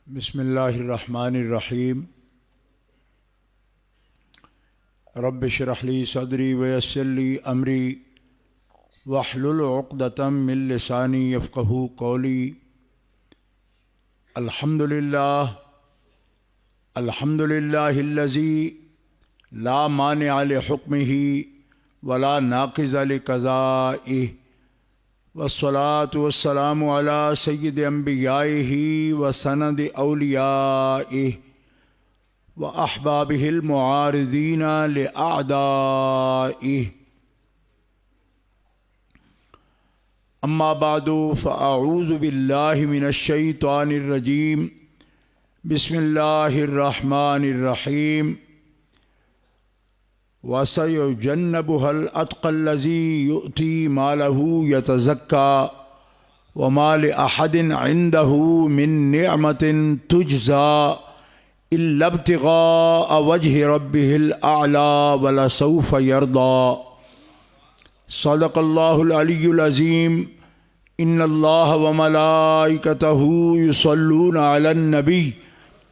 बिस्मिल्लाहिर्रहमानिर्रहीम। रब्बि इश्रह ली सदरी वयस्सिर ली अमरी वहलुल उक़दतम मिन लिसानी यफ़क़हू क़ौली। अल्हम्दुलिल्लाहिल्लज़ी ला मानिअ लिहुक्मिही वला नाक़िज़ लिक़ज़ाइही वस्सलातु वस्सलामु अला सय्यिदि अंबियाइही व सनदि औलियाइही व अहबाबिहिल मुआरिज़ीना लिअअदाइही। अम्मा बादु फ़अऊज़ु बिल्लाहि मिनश्शैतानिर रजीम। बिस्मिल्लाहिर्रहमानिर्रहीम। वसयुजन्नबुहल अत्क़ल्लज़ी युअती मालहू यतज़क्का वमा लिअहदिन इंदहू मिन निअमतिन तुजज़ा इल्ला इब्तिग़ाअ वज्हि रब्बिहिल अअला वलसौफ़ यर्दा। सदक़ल्लाहुल अलियुल अज़ीम। इन्नल्लाह व मलाइकतहू युसल्लूना अलन नबी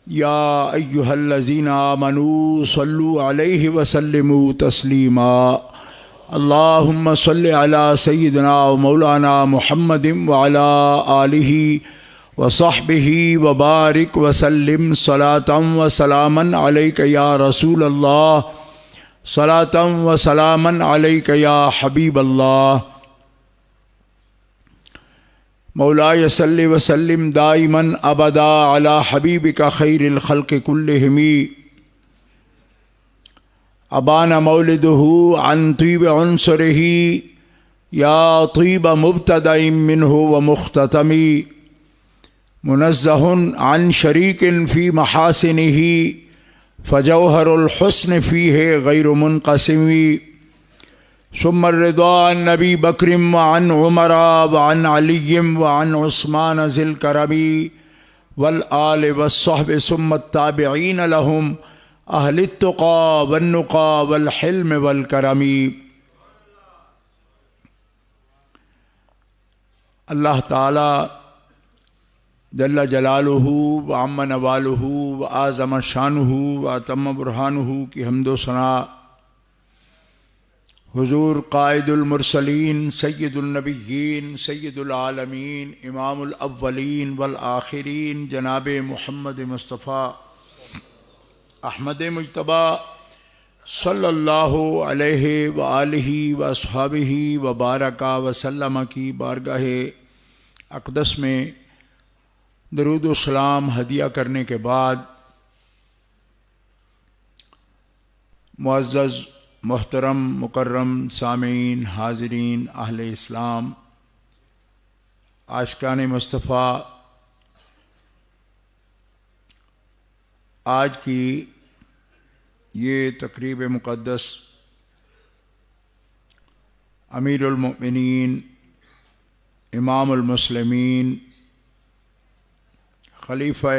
या अय्युहल्लज़ीना आमनू सल्लु अलैहि वसल्लिमू तस्लीमा। अल्लाहुम्मा सल्लि अला सय्यिदिना व मौलाना मुहम्मदिन व अला आलिहि व सहबिहि व बारिक व सल्लिम सलातम व सलामन अलैका या रसूल अल्लाह, सलातम व सलामन अलैका या हबीब अल्लाह। मौलाय सल्लि व सल्लिम दाइमन अबदा अला हबीबिका खैरिल खल्क़ि कुल्लिहिमी। अबाना मौलिदुहु अन तीब उन्सुरिही या तीब मुब्तदाइन मिन्हु व मुख्ततमी। मुनज़्ज़हुन अन शरीकिन फ़ी महासिनिही फ़जौहरुल हुस्न फ़ीहि गैरु मुनक़सिमी। सुम्मा रिदा अन नबी बकरिम व अन उमरा व अन अलिय्यिम व अन उस्मान ज़िल करमी वल आल वस्सहब सुम्मा ताबिईन लहुम अहलित तुक़ा वन्नुक़ा वल हिल्म वल करमी। अल्लाह ताला जल्ल जलालुहु व अम्मा नवालुहु व आज़म शानुहु व अतम्म बुरहानुहु की हम्दो सना हुज़ूर क़ाइदुल मुरसलीन सय्यिदुल नबिय्यीन सय्यिदुल आलमीन इमामुल अव्वलीन वल आखिरीन जनाब मुहम्मद मुस्तफ़ा अहमद मुज्तबा सल्लल्लाहु अलैहि व आलिहि व अस्हाबिहि व बारका व सल्लम की बारगाह अक़दस में दरूद व सलाम हदिया करने के बाद मुअज़्ज़ज़ मोहतरम मुकर्रम सामीन हाज़रीन अहले इस्लाम आशिकान मुस्तफ़ा, आज की ये तक़रीब मुक़द्दस अमीरुल मुमिनीन इमामुल मुस्लिमीन खलीफ़ा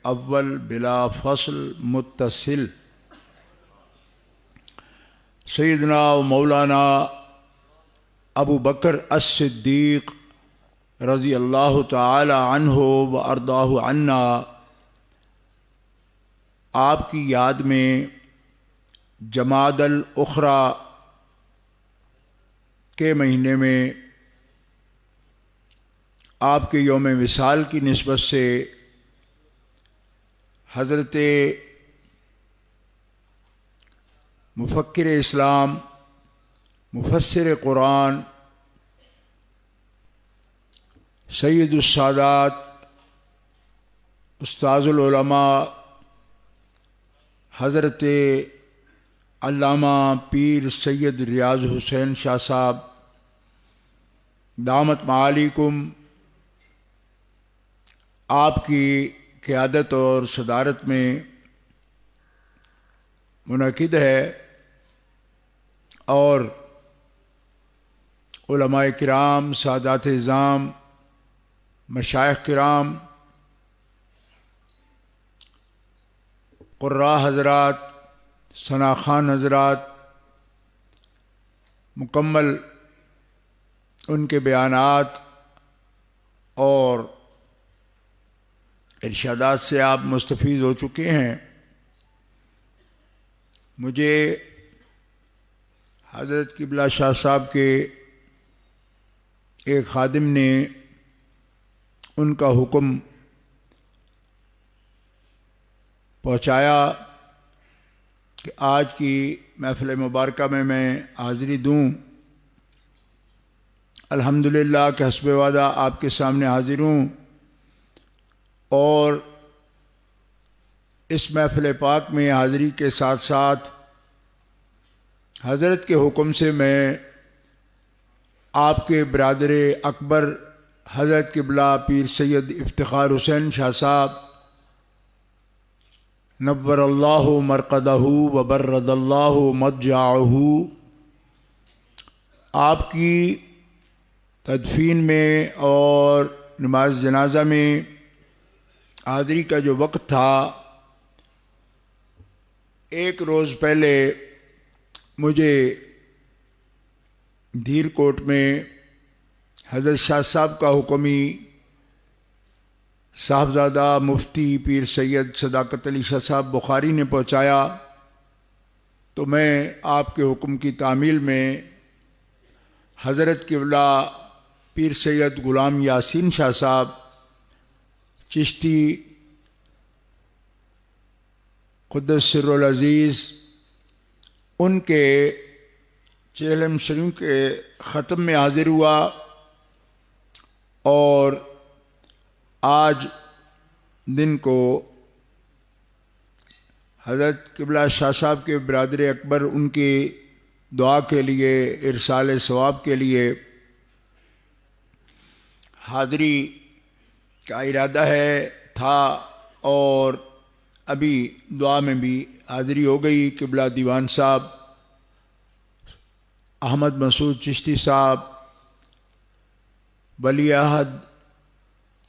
अव्वल बिला फ़स्ल मुत्तसिल सैयदना व मौलाना अबू बकर अस-सिद्दीक़ रज़ी अल्लाह ताला अन्हु व अर्दाहु अन्ना, आपकी याद में जमादल उखरा के महीने में आपके यौम विसाल की निस्बत से हज़रत मुफ़क्किर इस्लाम मुफ़स्सिर कुरान सैयदुस सादात उस्ताज़ुल उलमा हज़रत अल्लामा पीर सैयद रियाज़ हुसैन शाह साहब दामत मालिकुम, आपकी क़यादत और सदारत में मुनक़िद है और उलमाए किराम सादात इज़्ज़ाम मशाइख़ किराम क़ुर्रा हज़रात सना खान हज़रात मुकम्मल उनके बयानात और इरशादात से आप मुस्तफ़ीज़ हो चुके हैं। मुझे हज़रत क़िबला शाह साहब के एक खादिम ने उनका हुक्म पहुँचाया कि आज की महफ़िल मुबारक में मैं हाज़िरी दूँ। अल्हम्दुलिल्लाह के हस्बे वादा आपके सामने हाज़िर हूँ और इस महफ़िल पाक में हाज़िरी के साथ साथ हज़रत के हुक्म से मैं आपके बरादर अकबर हज़रत क़िबला पीर सैयद इफ्तिखार हुसैन शाह साहब नव्वरल्लाहु मरक़दहू व बर्रदल्लाहु मदजाअहू आपकी तदफीन में और नमाज जनाजा में हाज़िरी का जो वक्त था, एक रोज़ पहले मुझे धीरकोट में हज़रत शाह साहब का हुक्मी साहबजादा मुफ्ती पीर सैयद सदाकत अली शाह साहब बुखारी ने पहुँचाया। तो मैं आपके हुक्म की तामील में हज़रत क़िबला पीर सैयद ग़ुलाम यासीन शाह साहब चिश्ती क़ुद्दस सिर्रुल अज़ीज़ उनके चेहलम शरीफ के ख़त्म में हाज़िर हुआ और आज दिन को हज़रत क़िबला शाह साहब के बरादर अकबर उनकी दुआ के लिए, इरसाल सवाब के लिए हाज़िरी का इरादा था और अभी दुआ में भी हाज़िरी हो गई। क़िबला दीवान साहब अहमद मसूद चिश्ती साहब, वली अहद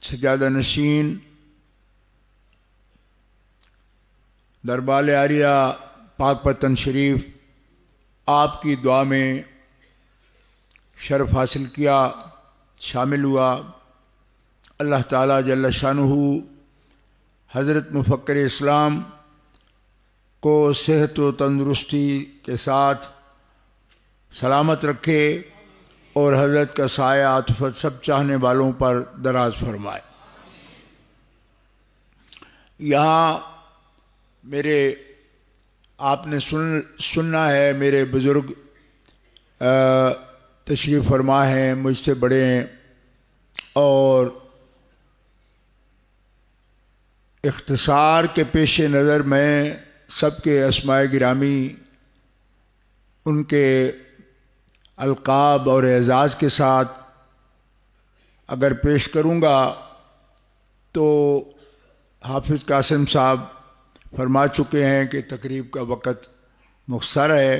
सजादा नशीन, दरबार आरिया पाक पतन शरीफ आपकी दुआ में शरफ़ हासिल किया, शामिल हुआ। अल्लाह ताला जल्ल शानुहु हज़रत मुफ़क्किर इस्लाम को सेहत व तंदुरुस्ती के साथ सलामत रखे और हज़रत का साया आतफ़त सब चाहने वालों पर दराज फरमाए। यहाँ मेरे आपने सुनना है, मेरे बुज़ुर्ग तशरीफ़ फरमा हैं, मुझसे बड़े हैं और इख्तिसार के पेश नज़र मैं सबके अस्माए गिरामी उनके अलक़ाब और एज़ाज़ के साथ अगर पेश करूँगा तो हाफिज़ कासिम साहब फरमा चुके हैं कि तकरीब का वक़्त मुख्तसर है,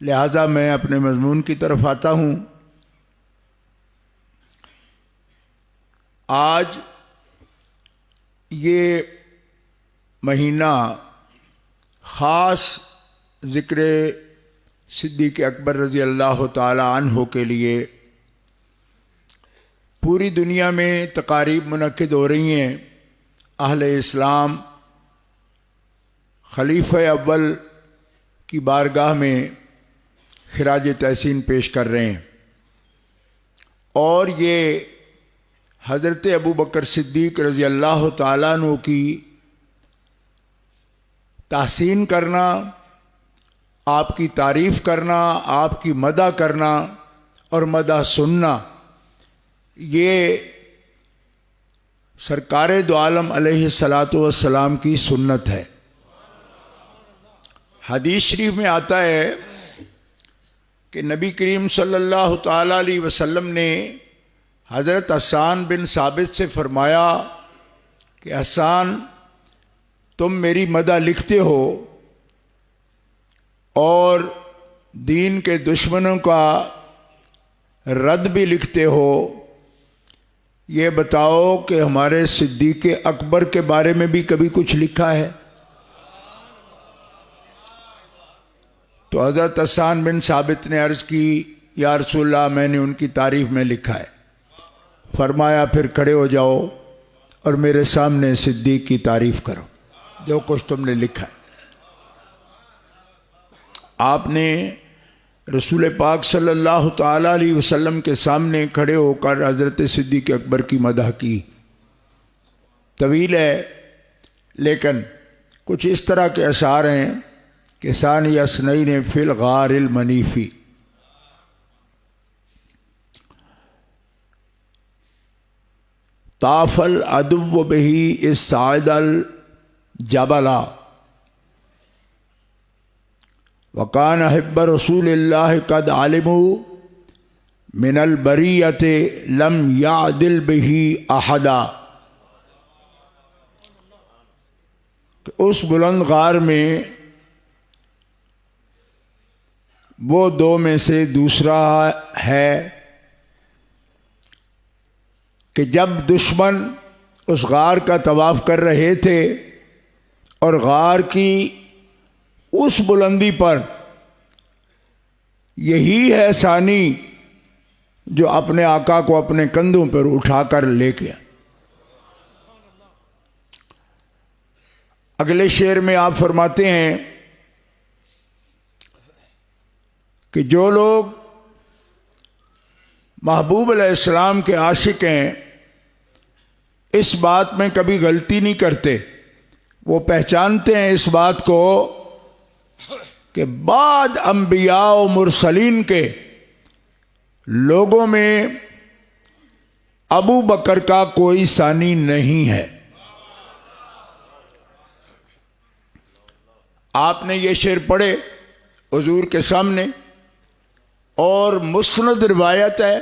लिहाजा मैं अपने मज़मून की तरफ आता हूँ। आज ये महीना ख़ास ज़िक्र सिद्दीक़ अकबर रज़ी अल्लाह ताला अन्हु के लिए पूरी दुनिया में तकारीब मुनक़्क़िद हो रही हैं। अहले इस्लाम खलीफ़ा अव्वल की बारगाह में खिराज तहसीन पेश कर रहे हैं और ये हज़रत अबू बकर सिद्दीक़ रज़ी अल्लाह ताला अन्हु की तहसीन करना, आपकी तारीफ़ करना, आपकी मदह करना और मदह सुनना, ये सरकार दो आलम अलैहिस्सलातु वस्सलाम की सुन्नत है। हदीस शरीफ में आता है कि नबी करीम सल्लल्लाहु ताला अलैहि वसल्लम ने हज़रत हसन बिन साबित से फरमाया कि हसन, तुम मेरी मदह लिखते हो और दीन के दुश्मनों का रद्द भी लिखते हो, ये बताओ कि हमारे सिद्दीक़ अकबर के बारे में भी कभी कुछ लिखा है? तो हज़रत हसन बिन साबित ने अर्ज़ की, या रसूलल्लाह, मैंने उनकी तारीफ़ में लिखा है। फरमाया फिर खड़े हो जाओ और मेरे सामने सिद्दीक की तारीफ करो, जो कुछ तुमने लिखा है। आपने रसूल पाक सल्लल्लाहु ताला अलैहि वसल्लम के सामने खड़े होकर हज़रत सिद्दीक अकबर की मदह की। तवील है, लेकिन कुछ इस तरह के अशार हैं कि सानी असनई ने फिल गारिल मनीफी, ताफल अदुव बही इस साइदल जबला वकान हिब्ब रसूलिल्लाह कद आलिमू मिनल बरीयत लम यादिल बिही अहदा। उस बुलंद गार में वो दो में से दूसरा है कि जब दुश्मन उस गार का तवाफ कर रहे थे और गार की उस बुलंदी पर यही है सानी जो अपने आका को अपने कंधों पर उठाकर ले गया। अगले शेर में आप फरमाते हैं कि जो लोग महबूब अलैहिस्सलाम के आशिक हैं, इस बात में कभी गलती नहीं करते। वो पहचानते हैं इस बात को कि बाद अंबिया और मुरसलीन के लोगों में अबू बकर का कोई सानी नहीं है। आपने ये शेर पढ़े हुजूर के सामने, और मुस्नद रिवायत है,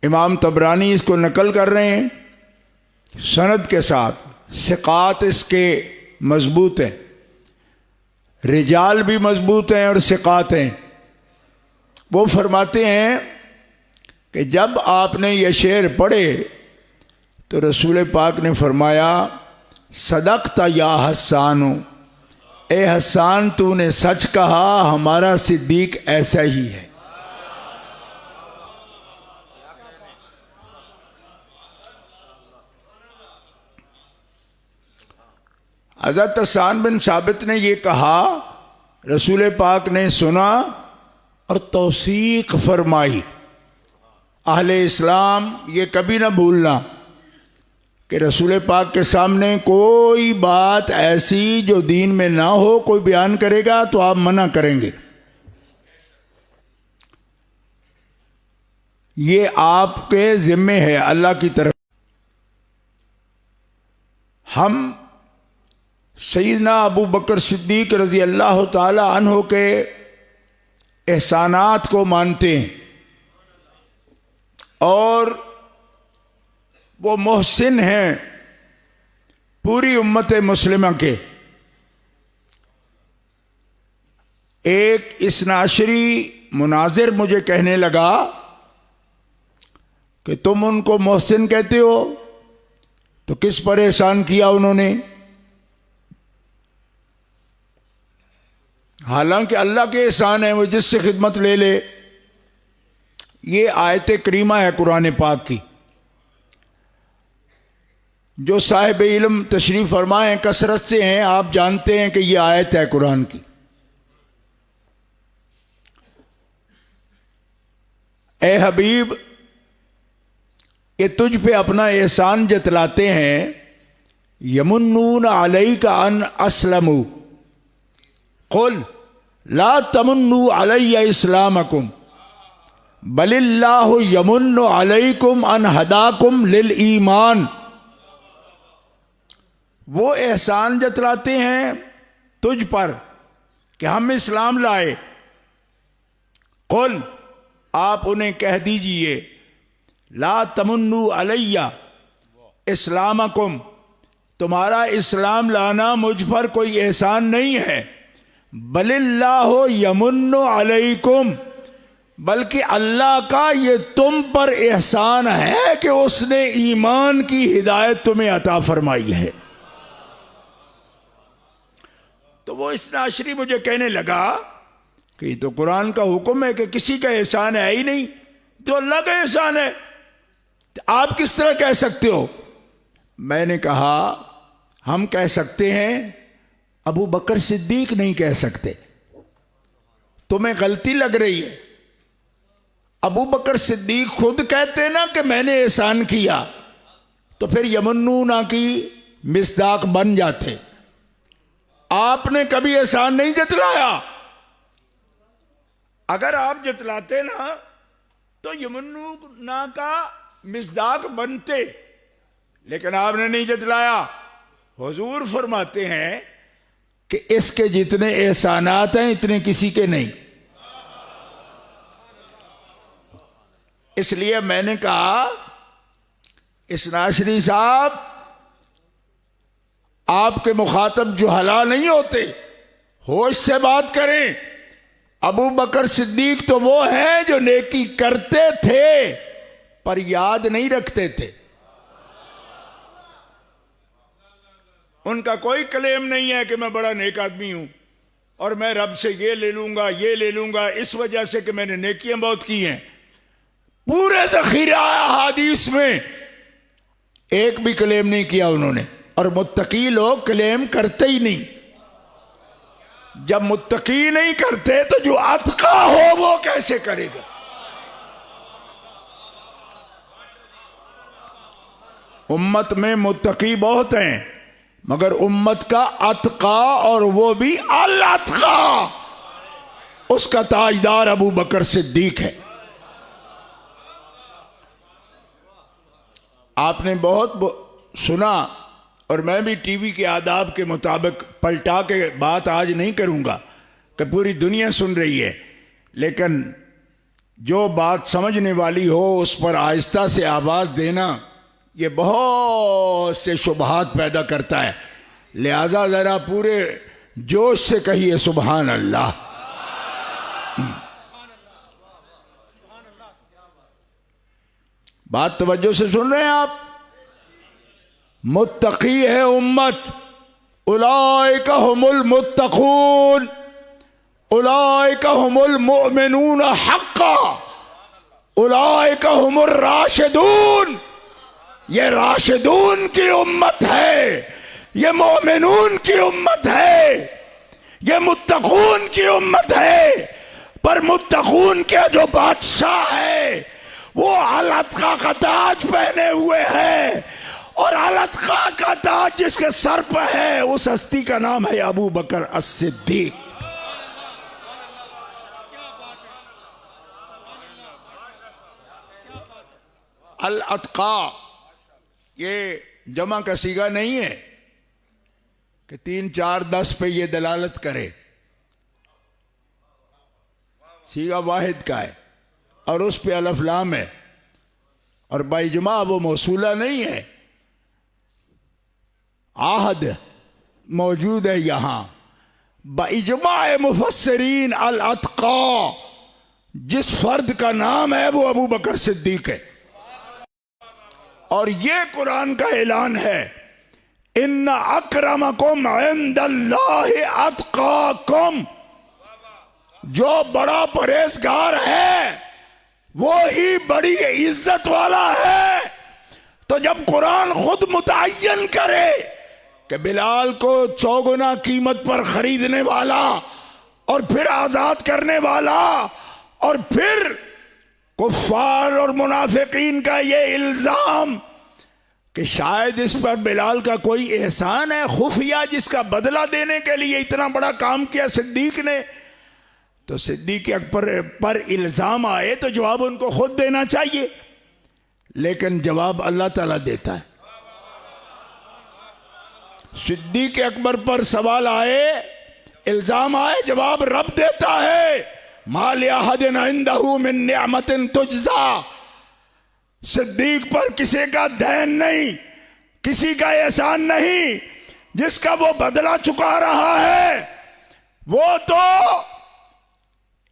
इमाम तबरानी इसको नकल कर रहे हैं सनद के साथ। सिकात इसके मजबूत हैं, रिजाल भी मजबूत हैं और सिकात हैं। वो फरमाते हैं कि जब आपने ये शेर पढ़े तो रसूल पाक ने फरमाया, सदक़ता या हस्सानो, ए हस्सान तूने सच कहा, हमारा सिद्दीक ऐसा ही है। हज़रत हस्सान बिन साबित ने ये कहा, रसूल पाक ने सुना और तौसीक फरमाई। अहले इस्लाम ये कभी ना भूलना कि रसूल पाक के सामने कोई बात ऐसी जो दीन में ना हो, कोई बयान करेगा तो आप मना करेंगे। ये आपके जिम्मे है अल्लाह की तरफ। हम सैयदना अबू बकर सिद्दीक रज़ी अल्लाह ताला अन्हो के एहसानात को मानते हैं और वो मोहसिन हैं पूरी उम्मत मुस्लिमा के। एक इसनाशरी मुनाजिर मुझे कहने लगा कि तुम उनको मोहसिन कहते हो तो किस पर एहसान किया उन्होंने? हालांकि अल्लाह के एहसान है, वो जिससे खिदमत ले ले। ये आयत करीमा है कुरान पाक की, जो साहिब इल्म तशरीफ फरमाए कसरत से हैं, आप जानते हैं कि ये आयत है कुरान की। ए हबीब, ये तुझ पे अपना एहसान जतलाते हैं। यमुन्नून अलैका अन अस्लमू कुल ला तमुन्नु अलैया इस्लामकुम बलिल्लाहु यमुन्नु अलैकुम अन हदाकुम लिल ईमान। वो एहसान जतलाते हैं तुझ पर कि हम इस्लाम लाए। कुल, आप उन्हें कह दीजिए, ला तमुन्नु अलैया इस्लामकुम, तुम्हारा इस्लाम लाना मुझ पर कोई एहसान नहीं है। बलिल्लाहु यमुन्नु अलैकुम, बल्कि अल्लाह का ये तुम पर एहसान है कि उसने ईमान की हिदायत तुम्हें अता फरमाई है। तो वो इस नाशरी मुझे कहने लगा कि ये तो कुरान का हुक्म है कि किसी का एहसान है ही नहीं, तो अल्लाह का एहसान है। आप किस तरह कह सकते हो? मैंने कहा हम कह सकते हैं, अबू बकर सिद्दीक नहीं कह सकते। तुम्हें गलती लग रही है। अबू बकर सिद्दीक खुद कहते ना कि मैंने एहसान किया, तो फिर यमन्नूना की मिस्दाक बन जाते। आपने कभी एहसान नहीं जतलाया। अगर आप जतलाते ना तो यमन्नूना का मिस्दाक बनते, लेकिन आपने नहीं जतलाया। हुजूर फरमाते हैं कि इसके जितने एहसानात हैं इतने किसी के नहीं। इसलिए मैंने कहा इसनाशरी साहब, आपके मुखातब जुहला नहीं होते, होश से बात करें। अबू बकर सिद्दीक तो वो हैं जो नेकी करते थे पर याद नहीं रखते थे। उनका कोई क्लेम नहीं है कि मैं बड़ा नेक आदमी हूं और मैं रब से ये ले लूंगा इस वजह से कि मैंने नेकियां बहुत की हैं। पूरे ज़ख़ीरा हदीस में एक भी क्लेम नहीं किया उन्होंने। और मुत्तकी लोग क्लेम करते ही नहीं। जब मुत्तकी नहीं करते तो जो अतका हो वो कैसे करेगा? उम्मत में मुत्तकी बहुत हैं, मगर उम्मत का अतका, और वो भी अल अतका, उसका ताजदार अबू बकर सिद्दीक है। आपने बहुत सुना, और मैं भी टीवी के आदाब के मुताबिक पलटा के बात आज नहीं करूंगा कि पूरी दुनिया सुन रही है, लेकिन जो बात समझने वाली हो उस पर आहिस्ता से आवाज़ देना ये बहुत से शुबहात पैदा करता है। लिहाजा ज़रा पूरे जोश से कहिए सुबहान अल्लाह। बात तवज्जो से सुन रहे हैं आप? मुत्तकी है उम्मत, उलाइका हुमुल मुत्तकून, उलाइका हुमुल मुमिनून हक्का, उलाइका हुमुर राशिदून। ये राशिदून की उम्मत है, ये मोमिनून की उम्मत है, ये मुत्तकून की उम्मत है। पर मुत्तकून के जो बादशाह है वो अल-अत्का का ताज पहने हुए है, और अल-अत्का का ताज जिसके सर पर है उस हस्ती का नाम है अबू बकर as-सिद्दीक। अल-अत्का ये जमा का सीगा नहीं है कि 3 4 10 पे ये दलालत करे। सीगा वाहिद का है और उस पे अलफ लाम है, और बाइजमा वो मौसूला नहीं है। आहद मौजूद है यहां। बाइजमा मुफस्सिरीन अल-अत्का जिस फर्द का नाम है वो अबू बकर सिद्दीक है। और ये कुरान का ऐलान है, इन्ना अक्रमकुम इंदल्लाहि अत्काकुम। जो बड़ा परहेजगार है वो ही बड़ी इज्जत वाला है। तो जब कुरान खुद मुतय्यन करे कि बिलाल को 4 गुना कीमत पर खरीदने वाला और फिर आजाद करने वाला, और फिर कुफ्फार और मुनाफिकीन का ये इल्जाम कि शायद इस पर बिलाल का कोई एहसान है खुफिया जिसका बदला देने के लिए इतना बड़ा काम किया सिद्दीक ने, तो सिद्दीक अकबर पर इल्जाम आए तो जवाब उनको खुद देना चाहिए, लेकिन जवाब अल्लाह ताला देता है। सिद्दीक अकबर पर सवाल आए, इल्जाम आए, जवाब रब देता है। माल अहदिन इंदहु मिन निअमतिन तुजज़ा। सिद्दीक पर किसी का दैन नहीं, किसी का एहसान नहीं जिसका वो बदला चुका रहा है। वो तो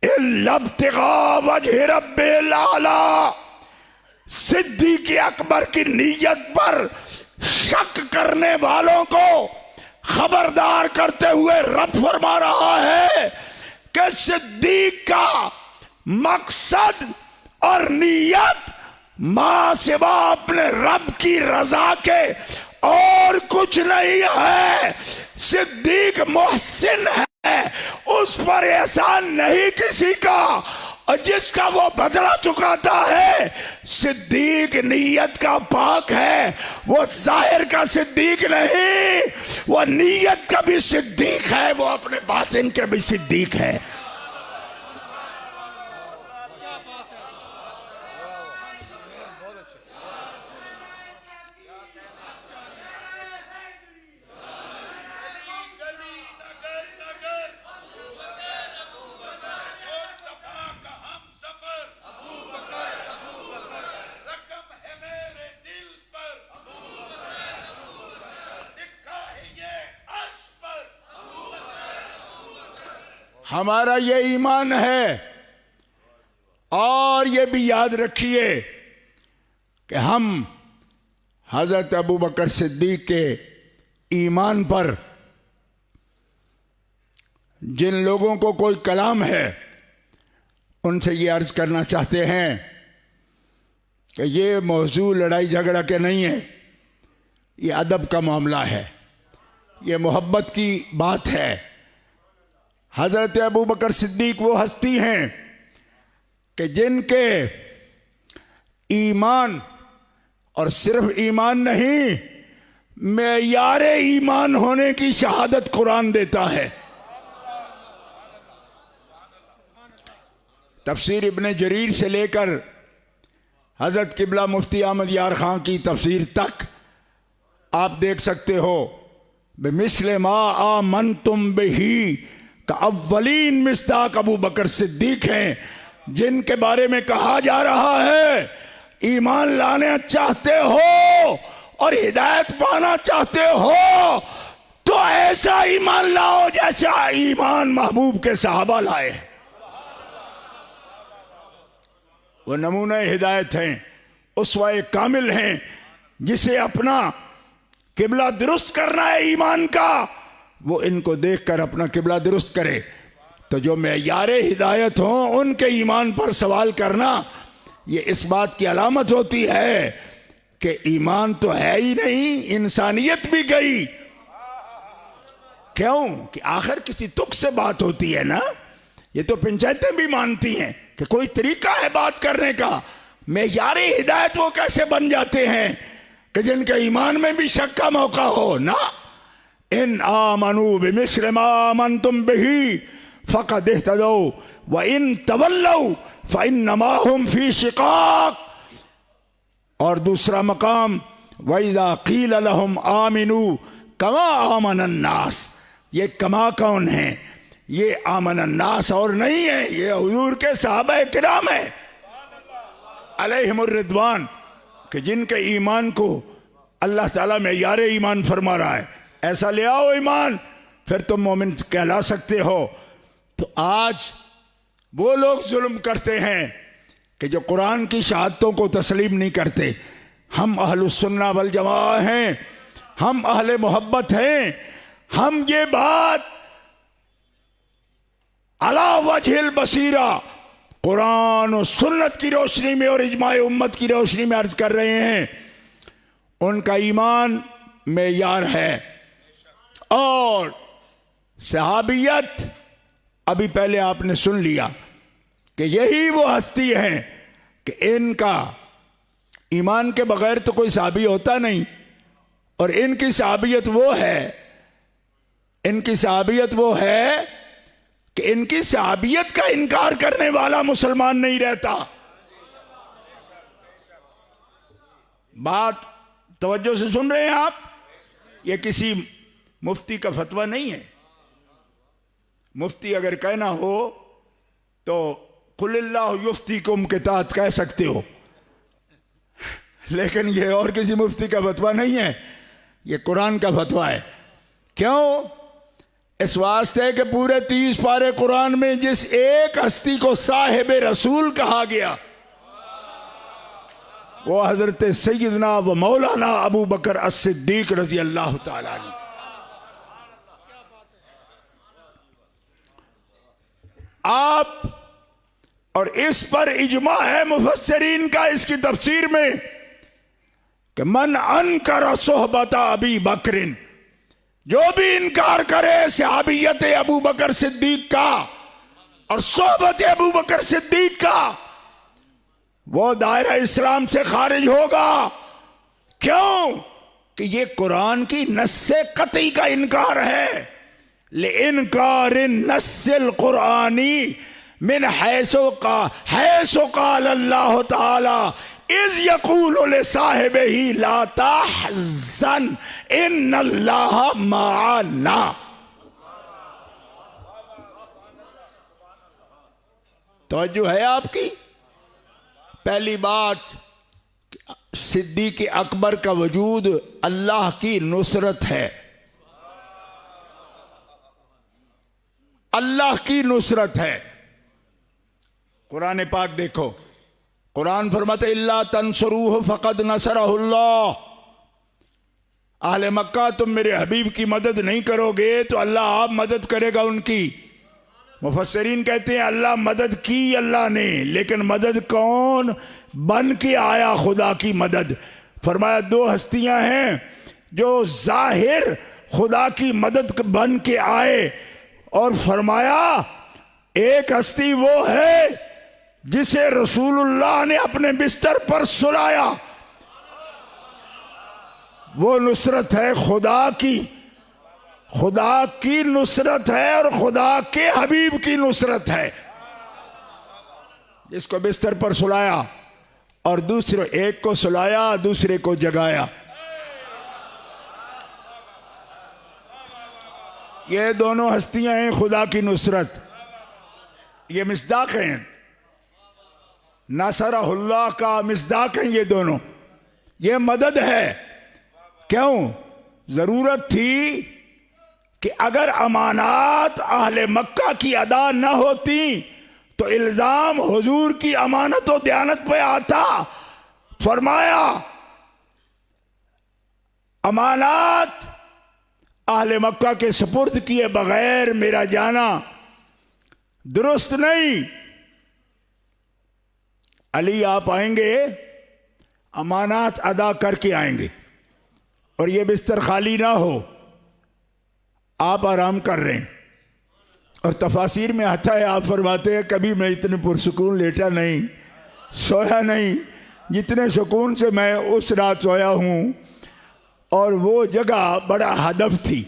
इल्लब्तिगा वजह रब्बिल आला। सिद्दीक अकबर की नीयत पर शक करने वालों को खबरदार करते हुए रब फरमा रहा है कि सिद्दीक का मकसद और नीयत मां सिवा अपने रब की रजा के और कुछ नहीं है। सिद्दीक मोहसिन है, उस पर एहसान नहीं किसी का, और जिसका वो बदला चुकाता है। सिद्दीक नीयत का पाक है, वो जाहिर का सिद्दीक नहीं, वो नीयत का भी सिद्दीक है, वो अपने बातिन के भी सिद्दीक है। हमारा ये ईमान है, और ये भी याद रखिए कि हम हजरत अबू बकर सिद्दीक के ईमान पर जिन लोगों को कोई कलाम है उनसे ये अर्ज करना चाहते हैं कि ये मौजू लड़ाई झगड़ा के नहीं है, ये अदब का मामला है, ये मोहब्बत की बात है। हजरत अबू बकर सिद्दीक वो हस्ती हैं कि जिनके ईमान, और सिर्फ ईमान नहीं, मेयारे ईमान होने की शहादत कुरान देता है। तफसीर इब्ने जरीर से लेकर हजरत किबला मुफ्ती अहमद यार खां की तफसीर तक आप देख सकते हो। बेमिस्ले मा आमनतुम बिही का अव्वलीन मिस्दाक अबू बकर सिद्दीक हैं, जिनके बारे में कहा जा रहा है ईमान लाने चाहते हो और हिदायत पाना चाहते हो तो ऐसा ईमान लाओ जैसा ईमान महबूब के सहाबा लाए। वो नमूने हिदायत हैं, उसवाए कामिल हैं, जिसे अपना किबला दुरुस्त करना है ईमान का, वो इनको देखकर अपना किबला दुरुस्त करे। तो जो मेयारे हिदायत हों उनके ईमान पर सवाल करना, ये इस बात की अलामत होती है कि ईमान तो है ही नहीं, इंसानियत भी गई। क्यों कि आखिर किसी तुक से बात होती है ना। ये तो पंचायतें भी मानती हैं कि कोई तरीका है बात करने का। मेयारे हिदायत वो कैसे बन जाते हैं कि जिनके ईमान में भी शक का मौका हो ना। इन आमनू बिमिस्ल मा आमनतुम बिही फक़द इह्तदौ व इन तवल्लौ फ़इन्नमा हुम फ़ी शिक़ाक़। और दूसरा मकाम वइज़ा क़ील लहुम आमिनू कमा आमन अन्नास। ये कमा कौन है? ये आमन अन्नास और नहीं है, ये हुजूर के सहाबा किराम है अलैहिमुर रिदवान, कि जिनके ईमान को अल्लाह ताला मेयारे ईमान फरमा रहा है। ऐसा ले आओ ईमान, फिर तुम मोमिन कहला सकते हो। तो आज वो लोग जुल्म करते हैं कि जो कुरान की शहादतों को तस्लीम नहीं करते। हम अहलुस सुन्ना वल जमा हैं, हम अहले मोहब्बत हैं। हम ये बात अला वजहिल बसीरा कुरान और सुन्नत की रोशनी में और इजमाए उम्मत की रोशनी में अर्ज कर रहे हैं। उनका ईमान मेयार है। और सहाबियत अभी पहले आपने सुन लिया कि यही वो हस्ती हैं कि इनका ईमान के बगैर तो कोई सहाबी होता नहीं। और इनकी सहाबियत वो है, इनकी सहाबियत वो है कि इनकी सहाबियत का इनकार करने वाला मुसलमान नहीं रहता। बात तवज्जो से सुन रहे हैं आप? ये किसी मुफ्ती का फतवा नहीं है। मुफ्ती अगर कहना हो तो कुलिल्लाहु युफ्तीकुम के तहत कह सकते हो, लेकिन ये और किसी मुफ्ती का फतवा नहीं है, ये कुरान का फतवा है। क्यों? इस वास्ते कि पूरे 30 पारे कुरान में जिस एक हस्ती को साहिब रसूल कहा गया वो हजरत सैयदना व मौलाना अबू बकर as-सिद्दीक रजी अल्लाह ताला अन्हु। आप और इस पर इजमा है मुफस्सिरीन का इसकी तफसीर में कि मन अनकर सोहबत अबी बकरिन, जो भी इनकार करे सहाबियत अबू बकर सिद्दीक का और सोहबत अबू बकर सिद्दीक का, वो दायरा इस्लाम से खारिज होगा। क्यों? कि ये कुरान की नस्से कतई का इनकार है। ले इनकार नस्सिल कुरानी मिन हैसो काल अल्लाह ताला इज यकूल ले साहिब ही ला तहज़न इन्नल्लाह माअना। तवज्जो है आपकी? पहली बात, सिद्दीक़ अकबर का वजूद अल्लाह की नुसरत है, अल्लाह की नुसरत है। कुरान पाक देखो, कुरान फरमाते इल्ला तंसुरूहु फक़द नसरहुल्लाह। अहले मक्का तुम मेरे हबीब की मदद नहीं करोगे तो अल्लाह आप मदद करेगा उनकी। मुफस्सिरीन कहते हैं अल्लाह मदद की अल्लाह ने, लेकिन मदद कौन बन के आया? खुदा की मदद। फरमाया दो हस्तियां हैं जो जाहिर खुदा की मदद बन के आए, और फरमाया एक हस्ती वो है जिसे रसूलुल्लाह ने अपने बिस्तर पर सुलाया। वो नुसरत है खुदा की, खुदा की नुसरत है और खुदा के हबीब की नुसरत है। जिसको बिस्तर पर सुलाया और दूसरे, एक को सुलाया दूसरे को जगाया। ये दोनों हस्तियां हैं खुदा की नुसरत। ये मिस्दाक हैं, नसरहुल्लाह का मिस्दाक हैं ये दोनों। ये मदद है। क्यों? जरूरत थी कि अगर अमानात अहले मक्का की अदा न होती तो इल्जाम हुजूर की अमानत और दयानत पे आता। फरमाया अमानात अहले मक्का के सुपुर्द किए बगैर मेरा जाना दुरुस्त नहीं। अली आप आएंगे, अमानात अदा करके आएंगे, और ये बिस्तर खाली ना हो, आप आराम कर रहे हैं। और तफासिर में आता है, आप फरमाते हैं कभी मैं इतने पुरसुकून लेटा नहीं, सोया नहीं जितने सुकून से मैं उस रात सोया हूं। और वो जगह बड़ा हदफ थी।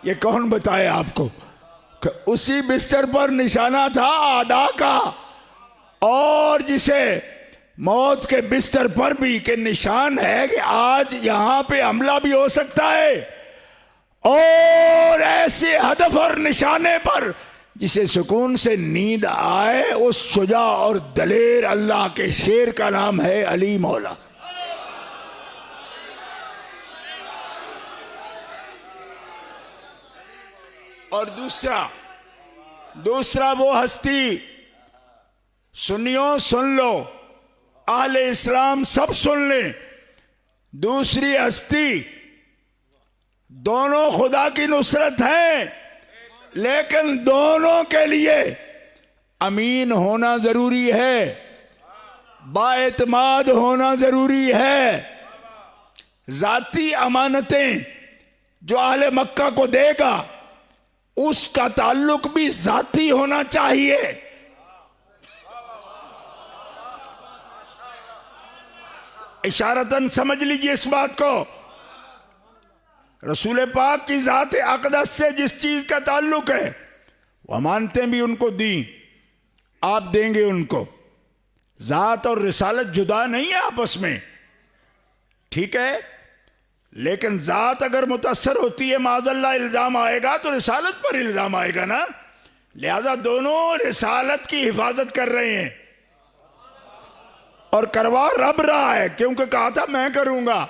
ये कौन बताए आपको? उसी बिस्तर पर निशाना था आदा का, और जिसे मौत के बिस्तर पर भी के निशान है कि आज यहां पे हमला भी हो सकता है। और ऐसे हदफ और निशाने पर जिसे सुकून से नींद आए, उस शुजा और दलेर अल्लाह के शेर का नाम है अली मौला। और दूसरा वो हस्ती, सुनियो सुन लो, अहले इस्लाम सब सुन ले। दूसरी हस्ती, दोनों खुदा की नुसरत है, लेकिन दोनों के लिए अमीन होना जरूरी है, बाएतमाद होना जरूरी है। जाती अमानतें जो अहले मक्का को देगा उसका ताल्लुक भी जाती होना चाहिए। इशारतन समझ लीजिए इस बात को। रसूल पाक की जात अक़दस से जिस चीज का ताल्लुक है वो अमानतें भी उनको दी, आप देंगे उनको। जात और रिसालत जुदा नहीं है आपस में, ठीक है, लेकिन जात अगर मुतासर होती है माज़अल्लाह इल्जाम आएगा तो रिसालत पर इल्जाम आएगा ना। लिहाजा दोनों रिसालत की हिफाजत कर रहे हैं और करवा रब रहा है, क्योंकि कहा था मैं करूंगा।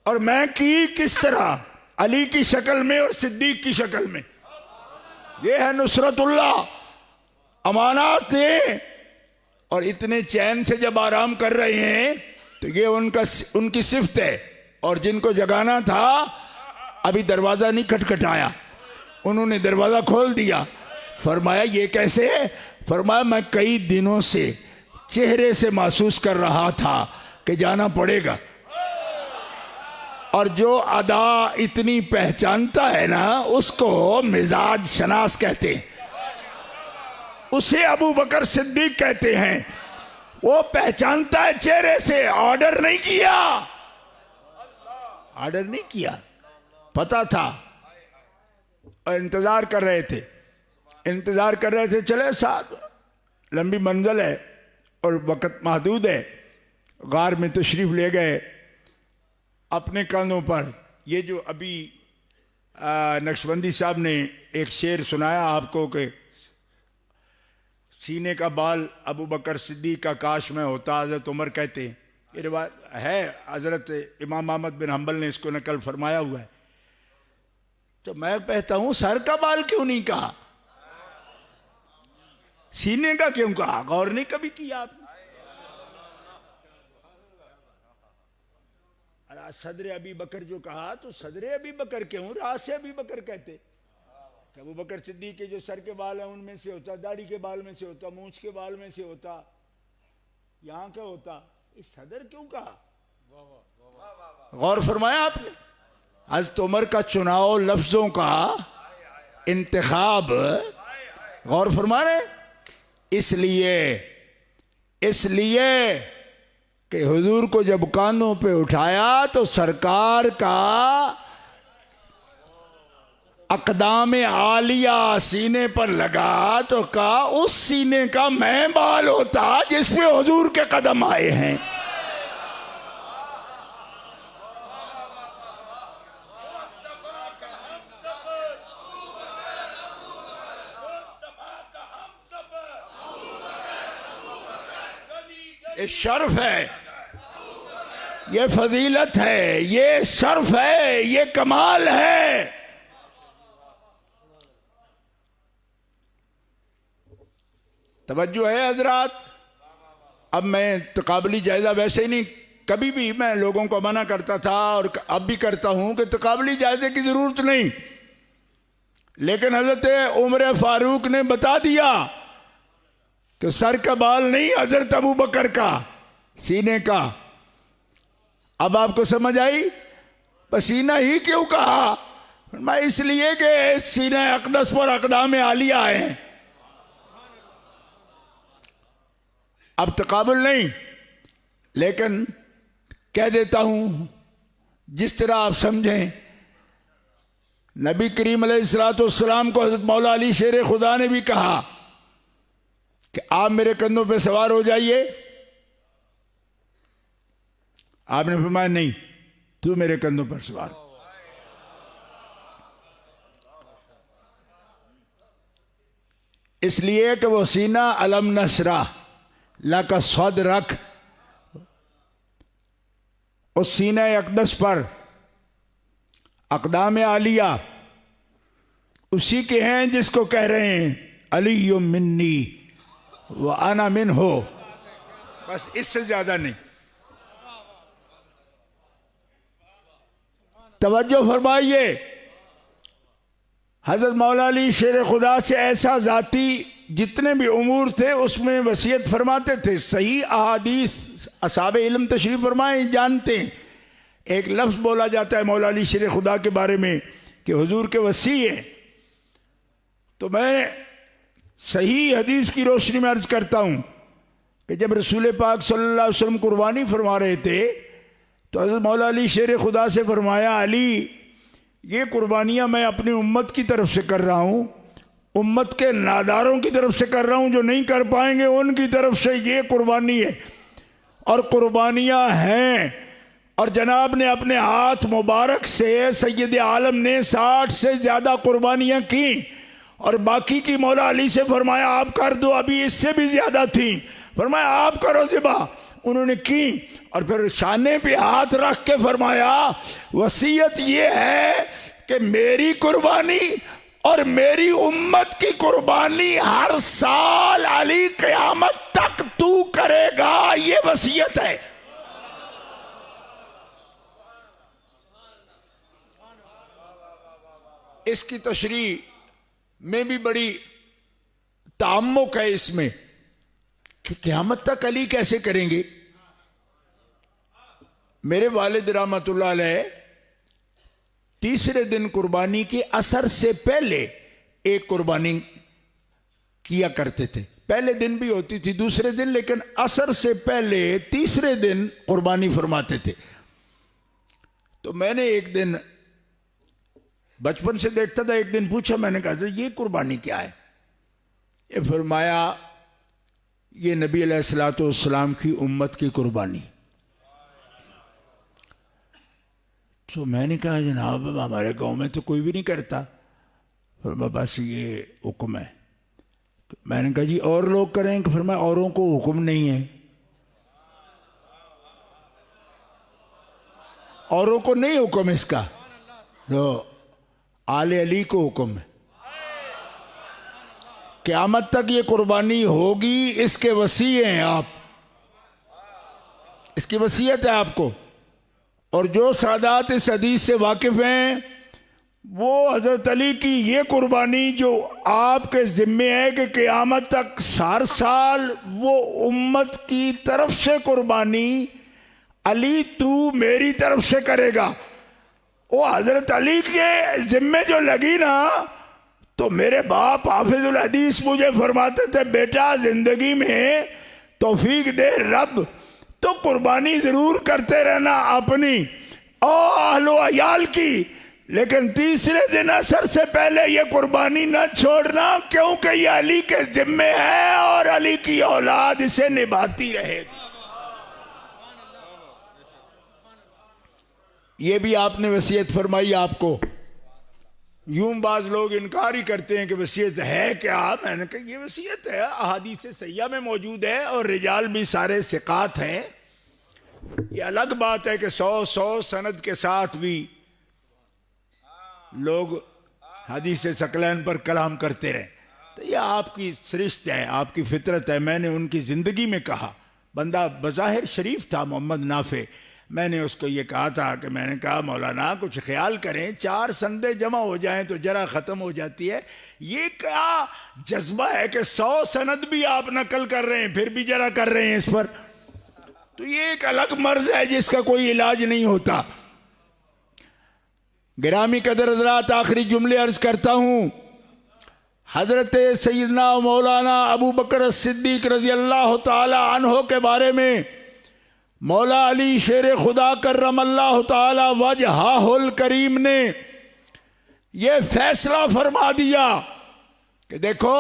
और मैं की किस तरह? अली की शक्ल में और सिद्दीक की शक्ल में। ये है नुसरतुल्लाह। अमानत दे और इतने चैन से जब आराम कर रहे हैं तो ये उनकी सिफ्त है। और जिनको जगाना था अभी दरवाजा नहीं खटखटाया, उन्होंने दरवाजा खोल दिया। फरमाया ये कैसे है? फरमाया मैं कई दिनों से चेहरे से महसूस कर रहा था कि जाना पड़ेगा, और जो अदा इतनी पहचानता है ना उसको मिजाज शनास कहते हैं, उसे अबू बकर सिद्दीक कहते हैं। वो पहचानता है चेहरे से, ऑर्डर नहीं किया, ऑर्डर नहीं किया, पता था और इंतजार कर रहे थे, इंतजार कर रहे थे। चले साथ, लंबी मंजिल है और वक्त महदूद है। गार में तशरीफ ले गए, अपने कंधों पर ये जो अभी नक्शबंदी साहब ने एक शेर सुनाया आपको कि सीने का बाल अबू बकर सिद्दीक का काश में होता, हजरत उमर कहते हैं। ये रिवायत है, हजरत इमाम अहमद बिन हम्बल ने इसको नकल फरमाया हुआ है। तो मैं कहता हूं सर का बाल क्यों नहीं कहा, सीने का क्यों कहा, गौर नहीं कभी किया आपने? सदर अबी बकर जो कहा तो सदर अबी बकर क्यों, रास अबी बकर कहते। अबू बकर सिद्दीक के जो सर के बाल हैं उनमें से होता, दाढ़ी के बाल में से होता, मूंछ के बाल में से होता, यहां क्या होता, इस सदर क्यों कहा? गौर फरमाया आपने? हज़रत उमर का चुनाव, लफ्जों का इंतखाब, गौर फरमा रहे? इसलिए कि हुजूर को जब कानों पे उठाया तो सरकार का अक़दाम आलिया सीने पर लगा, तो कहा उस सीने का मैं बाल होता जिस पे हुजूर के कदम आए हैं। ये शर्फ है, ये फजीलत है, ये शर्फ है, ये कमाल है। तवज्जो है हजरात। अब मैं तकाबली जायज़ा वैसे ही नहीं, कभी भी मैं लोगों को मना करता था और अब भी करता हूं कि तकाबली जायज़े की ज़रूरत नहीं, लेकिन हज़रत उमर फारूक ने बता दिया कि सर का बाल नहीं, हज़रत अबू बकर का सीने का। अब आपको समझ आई? पसीना ही क्यों कहा? मैं इसलिए कि सीने अक़दस पर अक़दाम आलिया है। अब तकाबुल नहीं, लेकिन कह देता हूं जिस तरह आप समझें। नबी करीम अलैहिस्सलाम को हज़रत मौला अली शेर खुदा ने भी कहा कि आप मेरे कंधों पे सवार हो जाइए। आपने फरमाया नहीं, तू मेरे कंधों पर सवार। इसलिए कि वो सीना अलम नशरा ला का सद रख, उस सीना अक़दस पर अक़दाम आलिया उसी के हैं जिसको कह रहे हैं अली मिन्नी व आना मिन हो, बस इससे ज्यादा नहीं। तवज्जो फरमाइए, हजरत मौला अली शेर खुदा से ऐसा जाती जितने भी उमूर थे उसमें वसीयत फरमाते थे। सही अहादीस असहाबे इल्म तशरीफ फरमाए जानते हैं। एक लफ्ज़ बोला जाता है मौला अली शेर खुदा के बारे में कि हुजूर के वसी है, तो मैं सही हदीस की रोशनी में अर्ज करता हूँ कि जब रसूल पाक सल्लल्लाहु अलैहि वसल्लम कुर्बानी फरमा रहे थे तो हज़रत मौला अली शेर खुदा से फरमाया, अली ये कुर्बानियाँ मैं अपनी उम्मत की तरफ से कर रहा हूँ, उम्मत के नादारों की तरफ से कर रहा हूँ, जो नहीं कर पाएंगे उनकी तरफ से ये कुर्बानी है। और कुर्बानियाँ हैं, और जनाब ने अपने हाथ मुबारक से सैयद आलम ने 60 से ज़्यादा कुर्बानियाँ की, और बाकी की मौला अली से फरमाया आप कर दो, अभी इससे भी ज़्यादा थी, फरमाया आप करो ज़िबा, उन्होंने की। और फिर शाने पे हाथ रख के फरमाया वसीयत ये है कि मेरी कुर्बानी और मेरी उम्मत की कुर्बानी हर साल अली क़यामत तक तू करेगा, ये वसीयत है। इसकी तशरीह में भी बड़ी ताम्मुक है इसमें कि क़यामत तक अली कैसे करेंगे। मेरे वालिद रहमतुल्लाह अलैह तीसरे दिन कुर्बानी के असर से पहले एक कुर्बानी किया करते थे। पहले दिन भी होती थी, दूसरे दिन, लेकिन असर से पहले तीसरे दिन कुर्बानी फरमाते थे। तो मैंने एक दिन बचपन से देखता था, एक दिन पूछा, मैंने कहा था ये कुर्बानी क्या है? ये फरमाया ये नबी अलैहिस्सलातु वस्सलाम की उम्मत की कुर्बानी। तो मैंने कहा जनाब हमारे गांव में तो कोई भी नहीं करता। फिर बस ये हुक्म है। तो मैंने कहा जी और लोग करें? फिर मैं औरों को हुक्म नहीं है, औरों को नहीं हुक्म इसका, तो आले अली को हुक्म है। क़यामत तक ये कुर्बानी होगी, इसके वसी हैं आप, इसकी वसीयत है आपको। और जो सादात इस हदीस से वाकिफ हैं वो हज़रत अली की ये कुर्बानी जो आपके ज़िम्मे है कि क़यामत तक हर साल वो उम्मत की तरफ से कुर्बानी अली तू मेरी तरफ से करेगा, वो हज़रत अली के ज़िम्मे जो लगी ना, तो मेरे बाप हाफिजुल हदीस मुझे फरमाते थे बेटा ज़िंदगी में तौफीक दे रब तो कुर्बानी ज़रूर करते रहना अपनी और अहलो अयाल की, लेकिन तीसरे दिन असर से पहले ये कुर्बानी न छोड़ना, क्योंकि ये अली के ज़िम्मे है और अली की औलाद इसे निभाती रहेगी। ये भी आपने वसीयत फरमाई आपको। यूं बाज लोग इनकार ही करते हैं कि वसीयत है क्या। मैंने कहा ये वसीयत है, अहादीस सहिया में मौजूद है और रिजाल भी सारे सिकात हैं। ये अलग बात है कि 100 सनद के साथ भी लोग हदीस सकलैन पर कलाम करते रहे। तो यह आपकी सरिश्त है, आपकी फितरत है। मैंने उनकी ज़िंदगी में कहा, बंदा बज़ाहिर शरीफ था मोहम्मद नाफे, मैंने उसको ये कहा था कि मैंने कहा मौलाना कुछ ख्याल करें, 4 संदे जमा हो जाएं तो जरा ख़त्म हो जाती है। ये क्या जज्बा है कि 100 सनद भी आप नकल कर रहे हैं फिर भी जरा कर रहे हैं इस पर, तो ये एक अलग मर्ज है जिसका कोई इलाज नहीं होता। गिरामी कदर हज़रात, आखिरी जुमले अर्ज करता हूँ। हज़रत सैयदना मौलाना अबू बकर सिद्दीक रज़ी अल्लाह ताला अन्हो के बारे में मौला अली शेर खुदा कर्रमल्लाहु ताला वजहुल करीम ने यह फैसला फरमा दिया कि देखो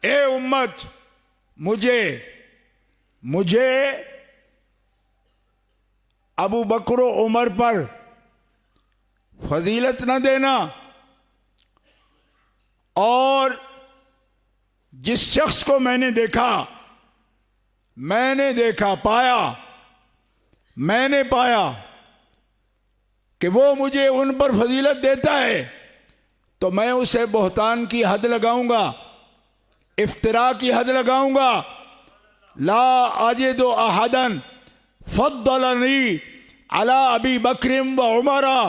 ए उम्मत, मुझे अबू बकर उमर पर फजीलत न देना, और जिस शख्स को मैंने पाया कि वो मुझे उन पर फजीलत देता है तो मैं उसे बहतान की हद लगाऊंगा, इफ्तिरा की हद लगाऊंगा। ला अजिदु अहदन फद्दलनी अला अबी बकरिम व उमरा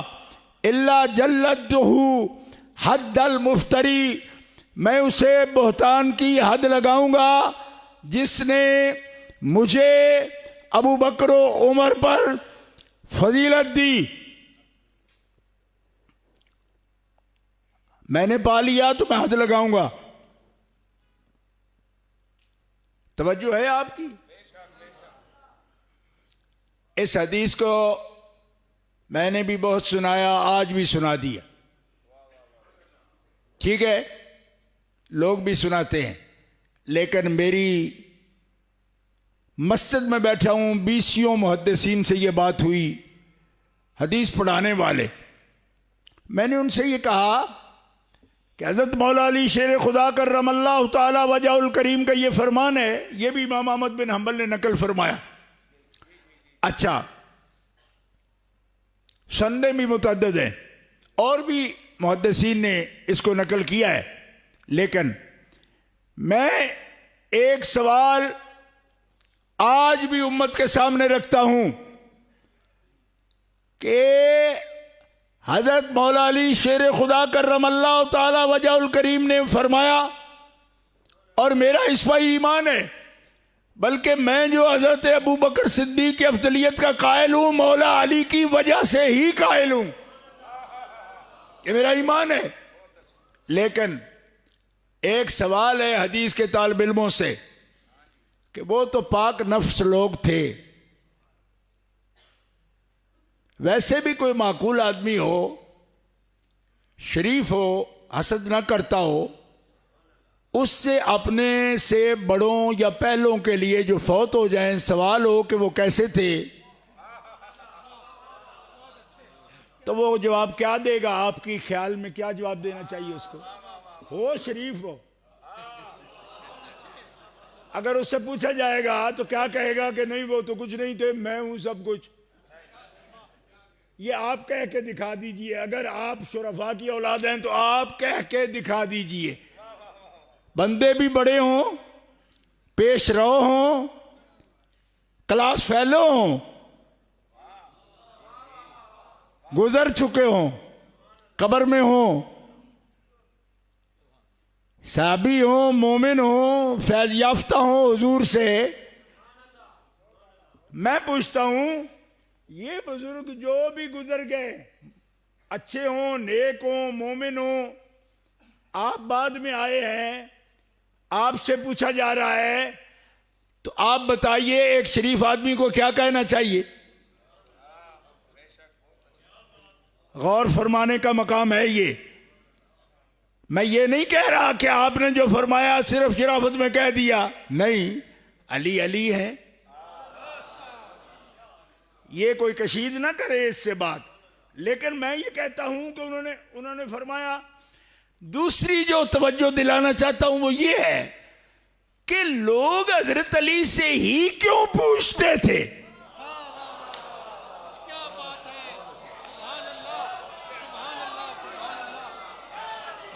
इल्ला जल्लतहु हद्दल मुफ्तरी। मैं उसे बहतान की हद लगाऊंगा जिसने मुझे अबू बकर उमर पर फजीलत दी। मैंने पा लिया तो मैं हद लगाऊंगा। तवज्जो है आपकी? इस हदीस को मैंने भी बहुत सुनाया, आज भी सुना दिया, ठीक है, लोग भी सुनाते हैं, लेकिन मेरी मस्जिद में बैठा हूं, 20 मुहद्दिसीन से ये बात हुई, हदीस पढ़ाने वाले। मैंने उनसे ये कहा कि हज़रत मौला अली शेर खुदा कर्रमल्लाहु ताला वजहुल करीम का ये फरमान है, ये भी इमाम अहमद बिन हंबल ने नकल फरमाया। अच्छा, संदे भी मुतअद्दिद हैं और भी मुहद्दिसीन ने इसको नकल किया है, लेकिन मैं एक सवाल आज भी उम्मत के सामने रखता हूं कि हजरत मौला अली शेर खुदा कर्रमल्लाहु ताला वजहुल करीम ने फरमाया और मेरा इस पर ईमान है, बल्कि मैं जो हजरत अबू बकर सिद्दीक की अफजलियत का कायल हूं, मौला अली की वजह से ही कायल हूं, कि मेरा ईमान है। लेकिन एक सवाल है हदीस के तालिब इल्मों से कि वो तो पाक नफ्स लोग थे, वैसे भी कोई माकूल आदमी हो, शरीफ हो, हसद ना करता हो, उससे अपने से बड़ों या पहलों के लिए जो फौत हो जाएं सवाल हो कि वो कैसे थे, तो वो जवाब क्या देगा? आपकी ख्याल में क्या जवाब देना चाहिए उसको? हो शरीफ हो, अगर उससे पूछा जाएगा तो क्या कहेगा कि नहीं वो तो कुछ नहीं थे, मैं हूं सब कुछ। ये आप कह के दिखा दीजिए, अगर आप शुरफा की औलाद हैं तो आप कह के दिखा दीजिए। बंदे भी बड़े हों, पेश रो हों, क्लास फेलो हों, गुजर चुके हों, कब्र में हों, साबी हों, मोमिन हों, फैज याफ्ता हों हुजूर से, मैं पूछता हूं ये बुजुर्ग जो भी गुजर गए, अच्छे हों, नेक हों, मोमिन हों, आप बाद में आए हैं, आपसे पूछा जा रहा है, तो आप बताइए एक शरीफ आदमी को क्या कहना चाहिए? गौर फरमाने का मकाम है ये। मैं ये नहीं कह रहा कि आपने जो फरमाया सिर्फ शराफत में कह दिया, नहीं, अली अली है, ये कोई कशीद ना करे इससे बात। लेकिन मैं ये कहता हूं कि उन्होंने फरमाया। दूसरी जो तवज्जो दिलाना चाहता हूं वो ये है कि लोग हजरत अली से ही क्यों पूछते थे?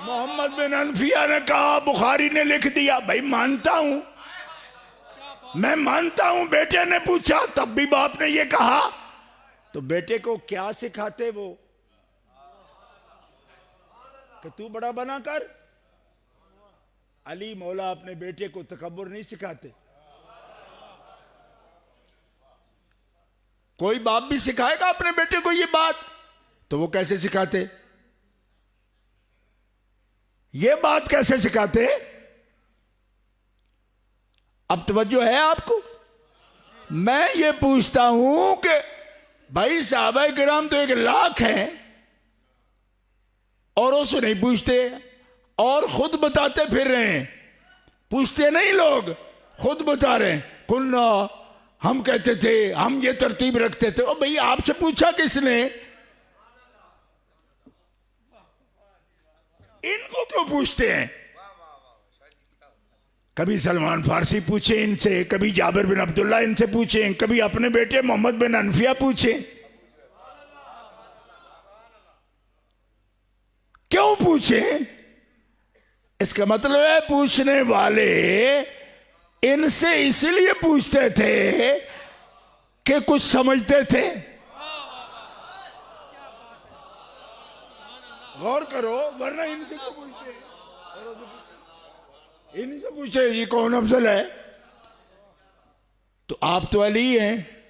मोहम्मद बिन अनफिया ने कहा, बुखारी ने लिख दिया, भाई मानता हूं, मैं मानता हूं बेटे ने पूछा तब भी बाप ने ये कहा, तो बेटे को क्या सिखाते वो कि तू बड़ा बना कर? अली मौला अपने बेटे को तकब्बुर नहीं सिखाते। कोई बाप भी सिखाएगा अपने बेटे को ये बात, तो वो कैसे सिखाते? ये बात कैसे सिखाते? अब तवज्जो है आपको? मैं ये पूछता हूं कि भाई साहबा किराम तो 1,00,000 हैं और उससे नहीं पूछते, और खुद बताते फिर रहे हैं, पूछते नहीं लोग, खुद बता रहे हैं, कुन्ना हम कहते थे, हम ये तरतीब रखते थे। और भाई आपसे पूछा किसने? इनको क्यों पूछते हैं? कभी सलमान फारसी पूछे इनसे, कभी जाबिर बिन अब्दुल्ला इनसे पूछे, कभी अपने बेटे मोहम्मद बिन अनफिया पूछे। क्यों पूछे? इसका मतलब है पूछने वाले इनसे इसलिए पूछते थे कि कुछ समझते थे। गौर करो, वरना इनसे क्यों पूछते? इनसे पूछे ये कौन अफजल है? तो आप तो अली हैं।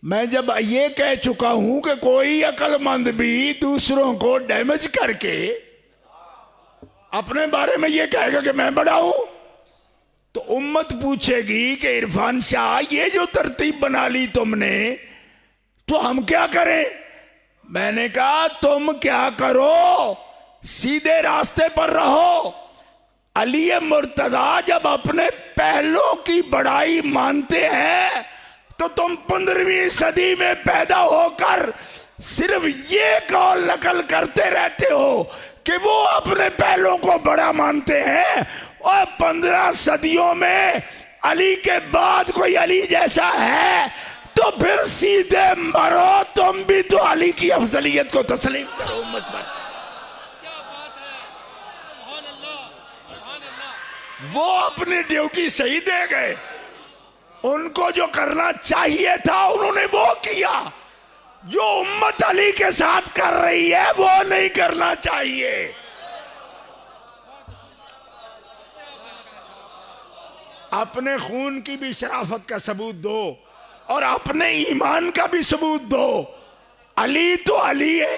मैं जब ये कह चुका हूं कि कोई अक्लमंद भी दूसरों को डैमेज करके अपने बारे में ये कहेगा कि मैं बड़ा हूं, तो उम्मत पूछेगी कि इरफान शाह ये जो तरतीब बना ली तुमने, तो हम क्या करें? मैंने कहा तुम क्या करो, सीधे रास्ते पर रहो। अली मुर्तजा जब अपने पहलों की बड़ाई मानते हैं तो तुम 15वीं सदी में पैदा होकर सिर्फ ये कौल नकल करते रहते हो कि वो अपने पहलों को बड़ा मानते हैं, और 15 सदियों में अली के बाद कोई अली जैसा है तो फिर सीधे मरो, तुम भी तो अली की अफजलियत को तस्लीम करो उम्मत पर। वो अपनी ड्यूटी सही दे गए, उनको जो करना चाहिए था उन्होंने वो किया, जो उम्मत अली के साथ कर रही है वो नहीं करना चाहिए। अपने खून की भी शराफत का सबूत दो और अपने ईमान का भी सबूत दो। अली तो अली है,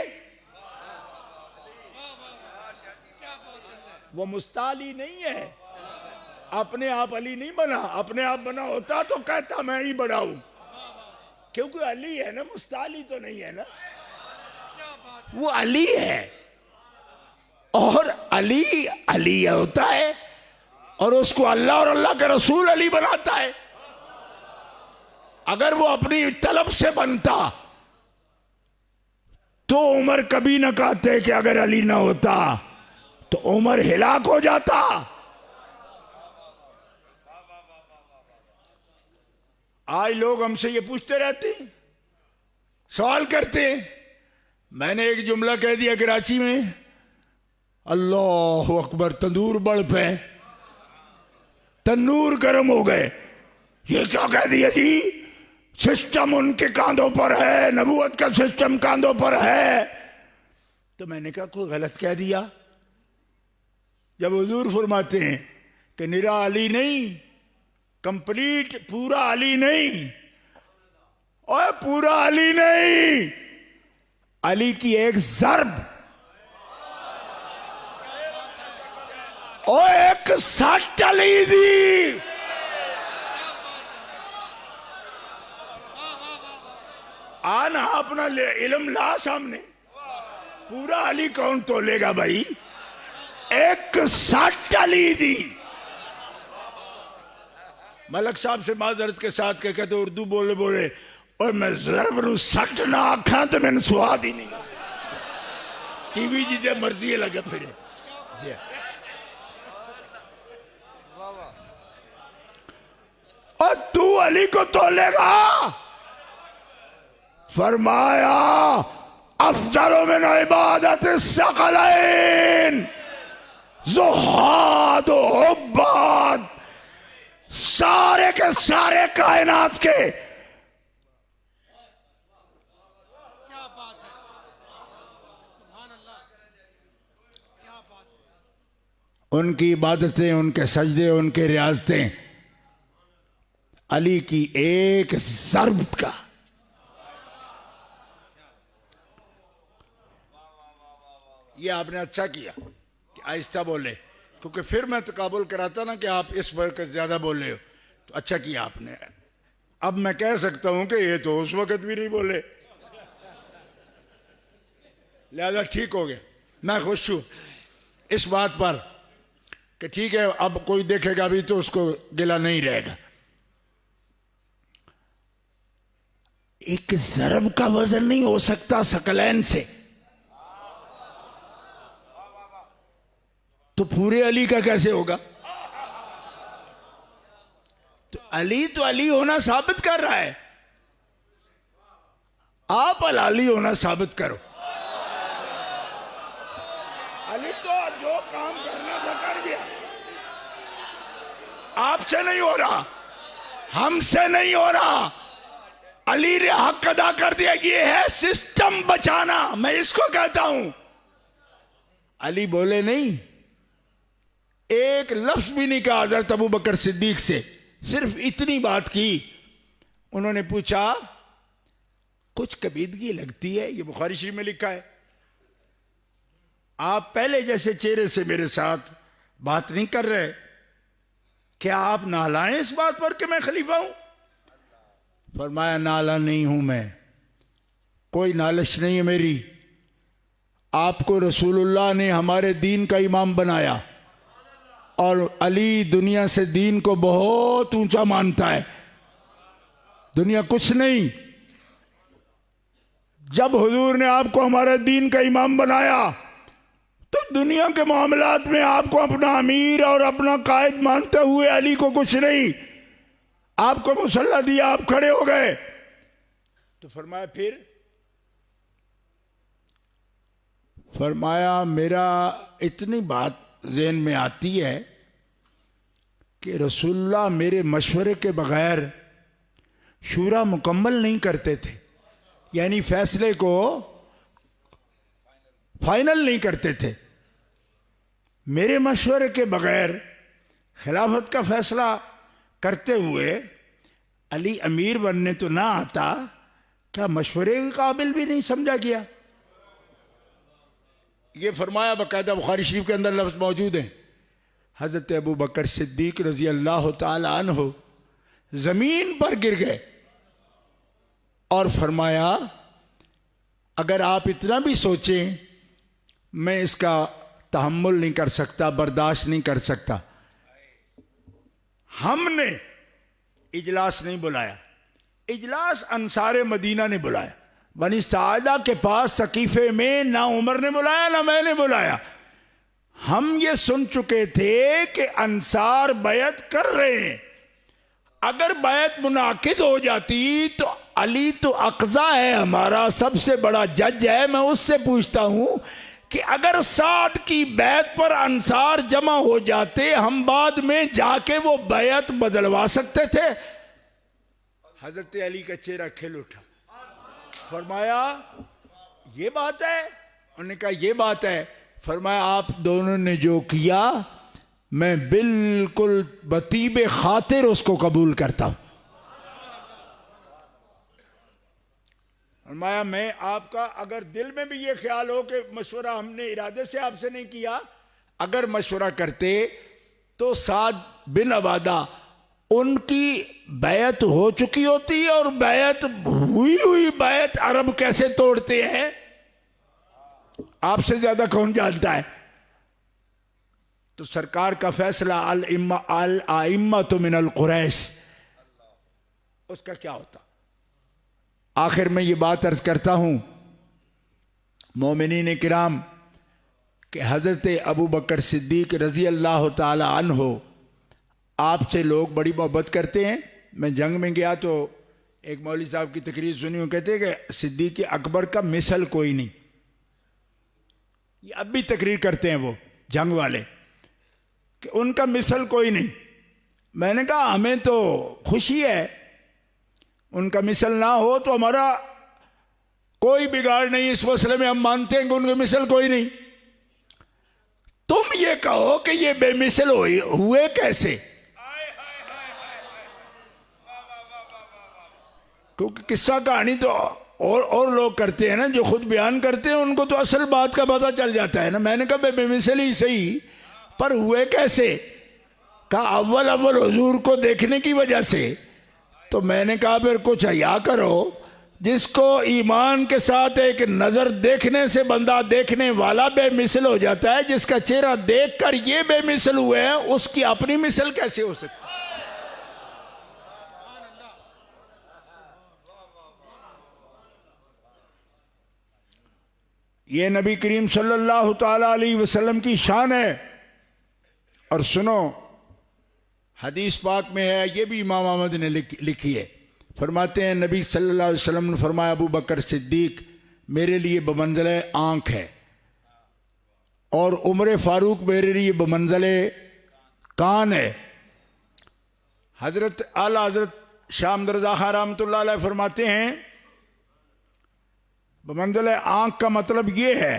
वो मुस्ताली नहीं है। अपने आप अली नहीं बना, अपने आप बना होता तो कहता मैं ही बड़ा हूं, क्योंकि अली है ना, मुस्ताली तो नहीं है ना, वो अली है। और अली अली होता है और उसको अल्लाह और अल्लाह के रसूल अली बनाता है। अगर वो अपनी तलब से बनता तो उमर कभी ना कहते कि अगर अली ना होता तो उमर हिलाक हो जाता। आज लोग हमसे ये पूछते रहते हैं, सवाल करते हैं। मैंने एक जुमला कह दिया कराची में, अल्लाह अकबर, तंदूर बढ़ पे, तंदूर गर्म हो गए। ये क्या कह दिया जी? सिस्टम उनके कांधों पर है, नबूवत का सिस्टम कांधों पर है। तो मैंने कहा कोई गलत कह दिया? जब हुजूर फरमाते हैं कि निरा अली नहीं, कंप्लीट पूरा अली नहीं, और पूरा अली नहीं, अली की एक ज़र्ब और एक सट अली दी। आना अपना इल्म ला सामने, पूरा अली कौन तोलेगा भाई? एक सट अली दी। मलक साहब से माजरत के साथ कहते उर्दू बोले बोले, और मैं ज़रब रू सट ना आखा तो मैंने स्वाद ही नहीं। टीवी जिसे मर्जी लगे फिर और तू अली को तोलेगा? फरमाया अफजल मिन इबादत सकलैन, ज़ुहाद व उब्बाद, सारे के सारे कायनात के उनकी इबादतें, उनके सजदे, उनके रियाजतें अली की एक ज़र्ब का। ये आपने अच्छा किया कि आहिस्ता बोले, क्योंकि फिर मैं तकाबुल कराता ना कि आप इस वक्त ज्यादा बोले हो, तो अच्छा किया आपने। अब मैं कह सकता हूं कि ये तो उस वक्त भी नहीं बोले, लिहाजा ठीक हो गया। मैं खुश हूं इस बात पर कि ठीक है, अब कोई देखेगा भी तो उसको गिला नहीं रहेगा। एक ज़रब का वजन नहीं हो सकता सकलैन से, तो पूरे अली का कैसे होगा? तो अली होना साबित कर रहा है, आप अली होना साबित करो। अली तो जो काम करना था कर गया, आपसे नहीं हो रहा, हमसे नहीं हो रहा, अली ने हक अदा कर दिया। ये है सिस्टम बचाना, मैं इसको कहता हूं। अली बोले नहीं, एक लफ्ज भी नहीं कहा हज़रत अबू बकर सिद्दीक से, सिर्फ इतनी बात की। उन्होंने पूछा कुछ कबीदगी लगती है, ये बुखारी शरीफ में लिखा है, आप पहले जैसे चेहरे से मेरे साथ बात नहीं कर रहे, क्या आप नालायं इस बात पर कि मैं खलीफा हूं? फरमाया नाला नहीं हूं मैं, कोई नालिश नहीं है मेरी। आपको रसूलुल्लाह ने हमारे दीन का इमाम बनाया और अली दुनिया से दीन को बहुत ऊंचा मानता है, दुनिया कुछ नहीं। जब हुजूर ने आपको हमारे दीन का इमाम बनाया तो दुनिया के मामलात में आपको अपना अमीर और अपना कायद मानते हुए अली को कुछ नहीं, आपको मुसल्ला दिया, आप खड़े हो गए। तो फरमाया फिर, फरमाया मेरा इतनी बात ज़हन में आती है कि रसूलुल्लाह मेरे मशवरे के बगैर शूरा मुकम्मल नहीं करते थे, यानी फैसले को फाइनल नहीं करते थे। मेरे मशवरे के बगैर खिलाफत का फैसला करते हुए अली अमीर बनने तो ना आता, क्या मशवरे के काबिल भी नहीं समझा गया? ये फरमाया, बाकायदा बुखारी शरीफ के अंदर लफ्ज़ मौजूद है। हज़रत अबू बकर सिद्दीक रज़ी अल्लाह ताला अन्हु ज़मीन पर गिर गए और फरमाया, अगर आप इतना भी सोचें मैं इसका तहम्मुल नहीं कर सकता, बर्दाश्त नहीं कर सकता। हमने इजलास नहीं बुलाया, इजलास अंसार मदीना ने बुलाया। बनी सादा के पास सकीफे में ना उमर ने बुलाया ना मैंने बुलाया। हम ये सुन चुके थे कि अंसार बैत कर रहे हैं। अगर बैत मुनाकिद हो जाती तो अली तो अक़ज़ा है, हमारा सबसे बड़ा जज है, मैं उससे पूछता हूं कि अगर साद की बैत पर अंसार जमा हो जाते, हम बाद में जाके वो बैत बदलवा सकते थे? हजरत अली का चेहरा खिल उठा, फरमाया ये बात है? उन्होंने कहा ये बात है। फरमाया आप दोनों ने जो किया मैं बिल्कुल बतीबे खातिर उसको कबूल करता हूं। फरमाया मैं आपका, अगर दिल में भी ये ख्याल हो कि मशवरा हमने इरादे से आपसे नहीं किया, अगर मशवरा करते तो साद बिन अबादा उनकी बैत हो चुकी होती, और बैत हुई बैत अरब कैसे तोड़ते हैं आपसे ज्यादा कौन जानता है। तो सरकार का फैसला अल आइम्मा तो मिनल कुरैश, उसका क्या होता? आखिर में ये बात अर्ज करता हूं मोमिनीन किराम कि हजरत अबू बकर सिद्दीक रजी अल्लाह ताला अन्हो आपसे लोग बड़ी मोहब्बत करते हैं। मैं जंग में गया तो एक मौलवी साहब की तकरीर सुनी, वो कहते हैं कि सिद्दीक अकबर का मिसल कोई नहीं। ये अब भी तकरीर करते हैं वो जंग वाले कि उनका मिसल कोई नहीं। मैंने कहा हमें तो खुशी है, उनका मिसल ना हो तो हमारा कोई बिगाड़ नहीं, इस मसले में हम मानते हैं कि उनका मिसल कोई नहीं। तुम ये कहो कि ये बेमिसल हुए कैसे? क्योंकि किस्सा कहानी तो और लोग करते हैं ना, जो खुद बयान करते हैं उनको तो असल बात का पता चल जाता है ना। मैंने कहा बेमिसल ही सही, पर हुए कैसे? कहा अव्वल हुजूर को देखने की वजह से। तो मैंने कहा फिर कुछ हया करो, जिसको ईमान के साथ एक नजर देखने से बंदा देखने वाला बेमिसल हो जाता है, जिसका चेहरा देखकर ये बेमिसल हुए हैं उसकी अपनी मिसल कैसे हो सकती? ये नबी करीम सल्लल्लाहु ताला अलैहि वसल्लम की शान है। और सुनो, हदीस पाक में है, ये भी इमाम अहमद ने लिखी है। फरमाते हैं नबी सल्लल्लाहु अलैहि वसल्लम ने फरमाया, अबू बकर सिद्दीक मेरे लिए बमंज़िले आँख है, और उमर फारूक मेरे लिए बमंज़िले कान है। हजरत आला हजरत शाह अहमद रज़ा खां रहमतुल्लाह अलैह फरमाते हैं, बमंज़िले आँख का मतलब ये है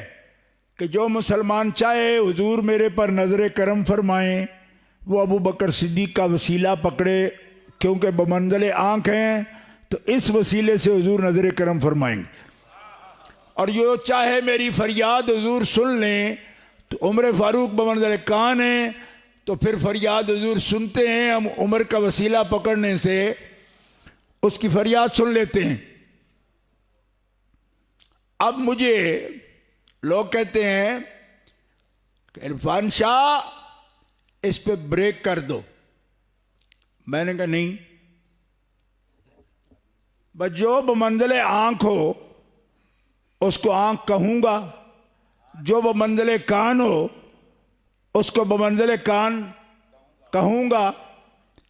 कि जो मुसलमान चाहे हुजूर मेरे पर नजर करम फरमाएं, वो अबू बकर सिद्दीक का वसीला पकड़े, क्योंकि बमंज़िले आँख हैं तो इस वसीले से हुजूर नजर करम फरमाएंगे। और जो चाहे मेरी फरियाद हुजूर सुन लें, तो उमर फारूक बमंज़िले कान है, तो फिर फरियाद हुजूर सुनते हैं, हम उमर का वसीला पकड़ने से उसकी फरियाद सुन लेते हैं। अब मुझे लोग कहते हैं कि इरफान शाह इस पे ब्रेक कर दो। मैंने कहा नहीं, बस जो बमंज़िले आँख हो उसको आँख कहूँगा, जो बमंज़िले कान हो उसको बमंज़िले कान कहूँगा।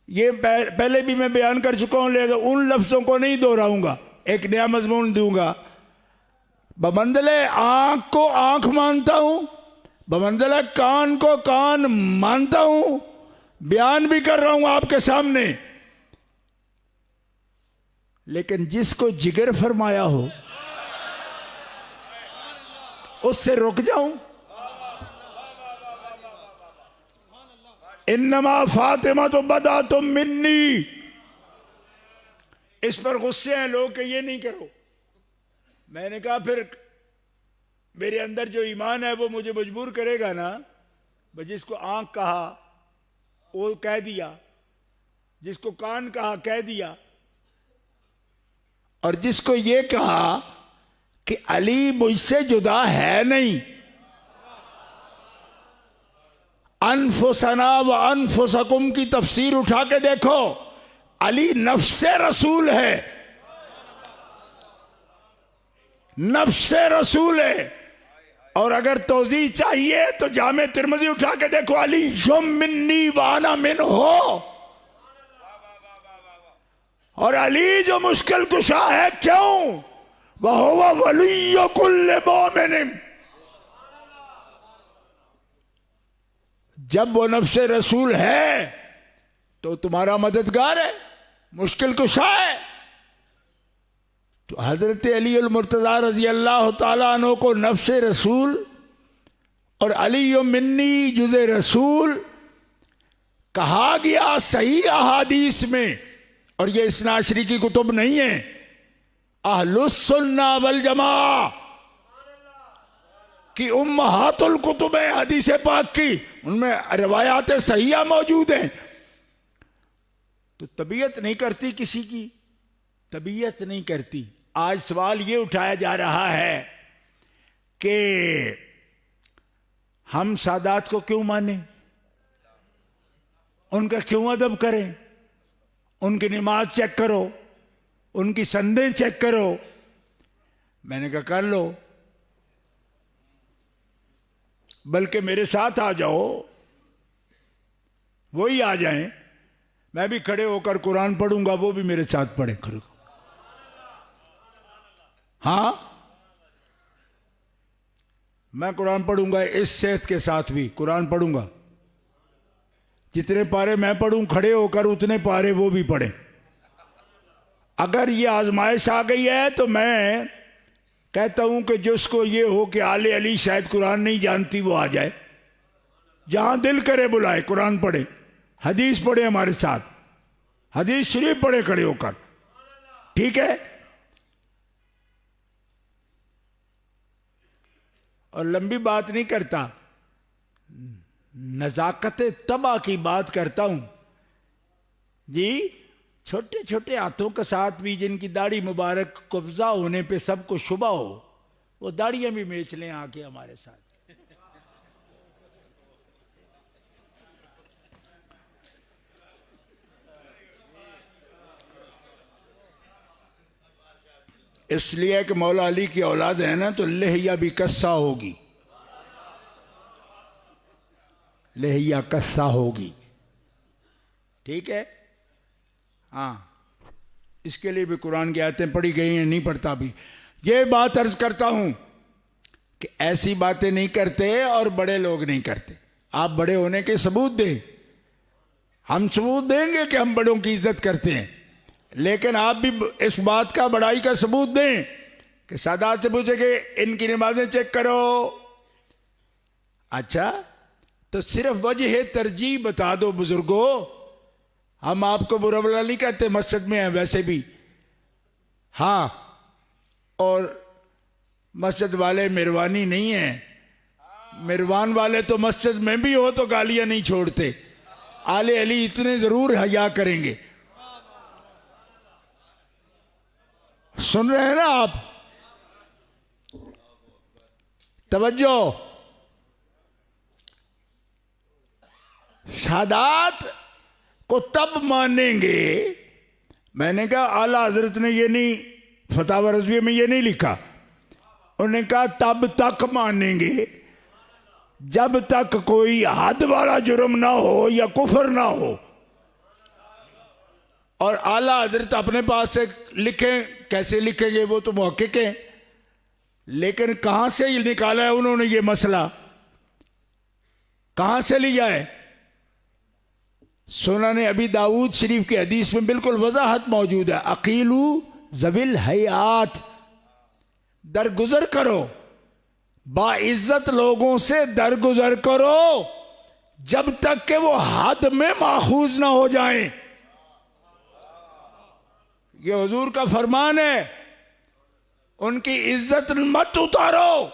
ये पहले भी मैं बयान कर चुका हूँ, लेकिन उन लफ्ज़ों को नहीं दोहराऊँगा, एक नया मज़मून दूँगा। बमंज़िले आँख को आँख मानता हूँ, बमंज़िले कान को कान मानता हूँ, बयान भी कर रहा हूँ आपके सामने। लेकिन जिसको जिगर फरमाया हो उससे रुक जाऊं? इन्नमा फातिमा तो बदा तुम मिन्नी। इस पर गुस्से हैं लोग कि ये नहीं करो। मैंने कहा फिर मेरे अंदर जो ईमान है वो मुझे मजबूर करेगा ना। जिसको आंख कहा वो कह दिया, जिसको कान कहा कह दिया, और जिसको ये कहा कि अली मुझसे जुदा है नहीं। अनफुसना व अनफुसकुम की तफसीर उठा के देखो, अली नफ्से रसूल है, नफ्से रसूल है। और अगर तौज़ीह चाहिए तो जामे तिरमिज़ी उठा के देखो, अली युम मिन्नी वाना मिन हो। और अली जो मुश्किल कुशा है, क्यों? वह हुवा वलिय्यु कुल्लि मोमिन। जब वो नफ्से रसूल है तो तुम्हारा मददगार है, मुश्किल कुशा है। तो हजरत अली अल मुर्तज़ा रज़ी अल्लाह ताला अन्हु को नफ्से रसूल और अली मिन्नी जुज़े रसूल कहा गया सही अहादीस में। और ये इस्ना अशरी की कुतुब नहीं है, अहलुस सुन्ना वल जमा की उम्महातुल कुतुब है हदीस पाक की, उनमें रिवायात सहीहा मौजूद हैं। तो तबीयत नहीं करती किसी की, तबीयत नहीं करती। आज सवाल ये उठाया जा रहा है कि हम सादात को क्यों माने, उनका क्यों अदब करें, उनकी नमाज चेक करो, उनकी संदेह चेक करो। मैंने कहा कर लो, बल्कि मेरे साथ आ जाओ, वो ही आ जाएं, मैं भी खड़े होकर कुरान पढ़ूंगा, वो भी मेरे साथ पढ़े खड़े। हाँ, मैं कुरान पढ़ूंगा, इस सेहत के साथ भी कुरान पढ़ूंगा। जितने पारे मैं पढ़ूं खड़े होकर, उतने पारे वो भी पढ़े। अगर ये आजमाइश आ गई है तो मैं कहता हूं कि जिसको ये हो कि आले अली शायद कुरान नहीं जानती, वो आ जाए, जहां दिल करे बुलाए, कुरान पढ़े, हदीस पढ़े, हमारे साथ हदीस शरीफ पढ़े खड़े होकर। ठीक है? और लंबी बात नहीं करता, नजाकत तबा की बात करता हूं जी। छोटे छोटे हाथों के साथ भी जिनकी दाढ़ी मुबारक कब्जा होने पे सबको शुबा हो, वो दाढ़ियां भी बेच लें आके हमारे साथ। इसलिए कि मौला अली की औलाद है ना, तो लहिया भी कस्सा होगी, लहिया कस्सा होगी। ठीक है? हाँ, इसके लिए भी कुरान की आयतें पढ़ी गई हैं, नहीं पढ़ता भी। ये बात अर्ज करता हूं कि ऐसी बातें नहीं करते और बड़े लोग नहीं करते। आप बड़े होने के सबूत दें, हम सबूत देंगे कि हम बड़ों की इज्जत करते हैं, लेकिन आप भी इस बात का बड़ाई का सबूत दें कि सादात से पूछे कि इनकी नमाजें चेक करो। अच्छा, तो सिर्फ वजह तरजीह बता दो बुजुर्गों। हम आपको बुरा भला नहीं कहते, मस्जिद में हैं वैसे भी। हाँ, और मस्जिद वाले मेहरबानी नहीं है, मेहरबान वाले तो मस्जिद में भी हो तो गालियां नहीं छोड़ते। आले अली इतने जरूर हया करेंगे। सुन रहे हैं ना आप? तवज्जो। सादात को तब मानेंगे, मैंने कहा आला हजरत ने ये नहीं, फतावा रज़विया में ये नहीं लिखा, उन्होंने कहा तब तक मानेंगे जब तक कोई हद वाला जुर्म ना हो या कुफर ना हो। और आला हजरत अपने पास से लिखें, कैसे लिखेंगे वो तो मुहक्किक हैं, लेकिन कहां से निकाला है उन्होंने ये मसला, कहां से लिया है? सुनन अबी दाऊद शरीफ की हदीस में बिल्कुल वजाहत मौजूद है, अकीलू ज़विल हयात, दरगुजर करो, बाइज्जत लोगों से दरगुजर करो। जब तक कि वो हद में माखूज ना हो जाएं। ये हुजूर का फरमान है, उनकी इज्जत मत उतारो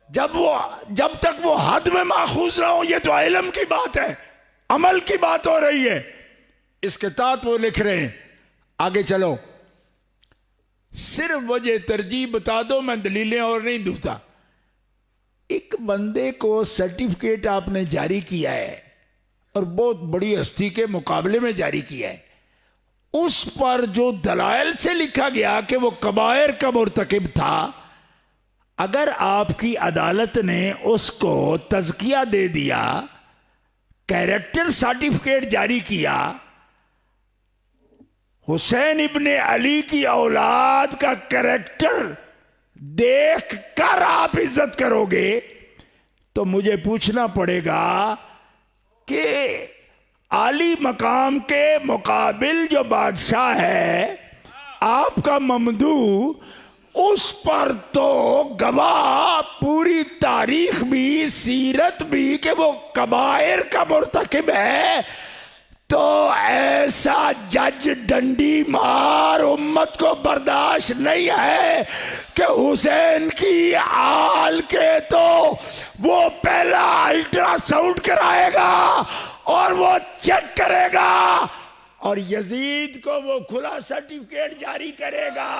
जब तक वो हद में माखूज ना हो। ये तो इल्म की बात है, अमल की बात हो रही है। इसके तहत वो लिख रहे हैं, आगे चलो, सिर्फ वजह तरजीह बता दो, मैं दलीलें और नहीं दूंगा। एक बंदे को सर्टिफिकेट आपने जारी किया है और बहुत बड़ी हस्ती के मुकाबले में जारी किया है, उस पर जो दलाइल से लिखा गया कि वो कबायर का मुर्तकिब था, अगर आपकी अदालत ने उसको तज़किया दे दिया, कैरेक्टर सर्टिफिकेट जारी किया, हुसैन इब्ने अली की औलाद का कैरेक्टर देख कर आप इज्जत करोगे, तो मुझे पूछना पड़ेगा कि आली मकाम के मुकाबिल जो बादशाह है आपका ममदू, उस पर तो गवाह पूरी तारीख भी, सीरत भी कि वो कबायर का मुर्तकिब है। तो ऐसा जज डंडी मार उम्मत को बर्दाश्त नहीं है कि हुसैन की आल के तो वो पहला अल्ट्रासाउंड कराएगा और वो चेक करेगा और यजीद को वो खुला सर्टिफिकेट जारी करेगा।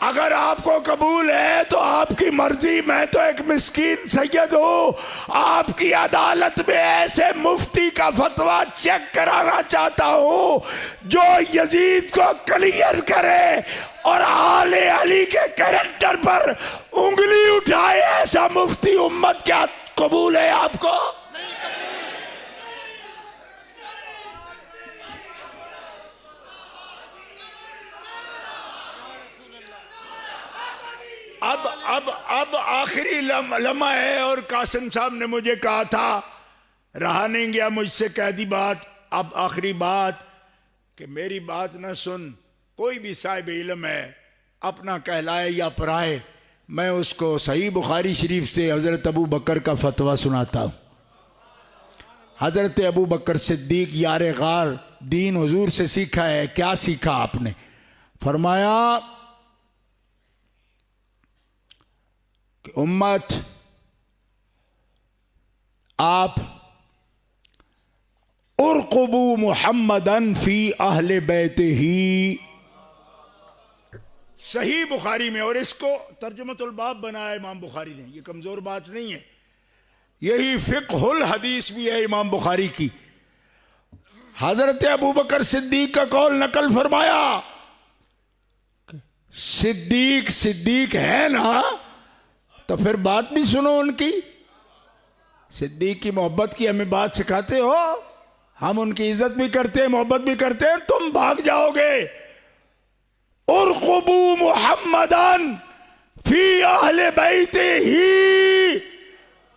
अगर आपको कबूल है तो आपकी मर्जी, मैं तो एक मिस्कीन सैयद हूं, आपकी अदालत में ऐसे मुफ्ती का फतवा चेक कराना चाहता हूं जो यजीद को क्लियर करे और आले अली के कैरेक्टर पर उंगली उठाए। ऐसा मुफ्ती उम्मत, क्या कबूल है आपको? अब आखिरी लम्हा है और कासिम साहब ने मुझे कहा था, रहा नहीं गया मुझसे कह दी बात। अब आखिरी बात कि मेरी बात ना सुन, कोई भी साहिब इल्म है, अपना कहलाए या पराए, मैं उसको सही बुखारी शरीफ से हजरत अबू बकर का फतवा सुनाता हूँ। हजरत अबू बकर सिद्दीक यार गार, दीन हुजूर से सीखा है। क्या सीखा आपने? फरमाया कि उम्मत, आप उरक़ुबू मुहम्मदन फी अहले बैते ही, सही बुखारी में, और इसको तर्जुमतुल बाब बनाया इमाम बुखारी ने, ये कमजोर बात नहीं है, यही फिक़हुल हदीस भी है इमाम बुखारी की। हजरत अबू बकर सिद्दीक का कौल नकल फरमाया, सिद्दीक सिद्दीक है ना, तो फिर बात भी सुनो उनकी। सिद्दीक की मोहब्बत की हमें बात सिखाते हो, हम उनकी इज्जत भी करते हैं, मोहब्बत भी करते हैं, तुम भाग जाओगे। उरक़ुबू मुहम्मदन फी अहले बैते ही,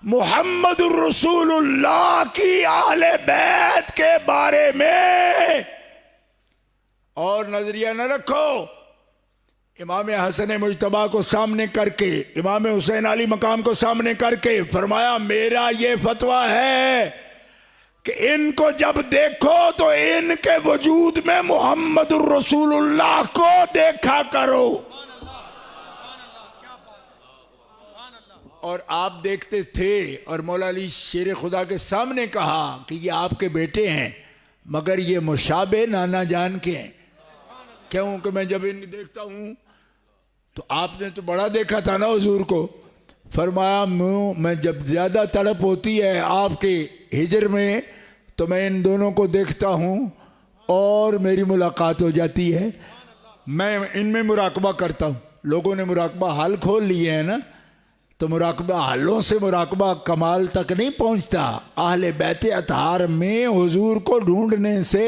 मुहम्मदुर रसूलुल्लाह की अहले बैत के बारे में और नजरिया न रखो। इमाम हसन मुजतबा को सामने करके, इमाम हुसैन अली मकाम को सामने करके फरमाया, मेरा ये फतवा है कि इनको जब देखो तो इनके वजूद में मुहम्मदुर रसूलुल्लाह को देखा करो। और आप देखते थे, और मौला अली शेर खुदा के सामने कहा कि ये आपके बेटे हैं, मगर ये मुशाबे नाना जान के हैं। क्यों कि मैं जब इन्हें देखता हूं तो आपने तो बड़ा देखा था ना हुजूर को। फरमाया मैं जब ज़्यादा तड़प होती है आपके हिजर में तो मैं इन दोनों को देखता हूँ और मेरी मुलाकात हो जाती है, मैं इनमें मुराकबा करता हूँ। लोगों ने मुराकबा हाल खोल लिए है ना, तो मुराकबा हालों से मुराकबा कमाल तक नहीं पहुँचता। अहले बैत अतहार में हुजूर को ढूंढने से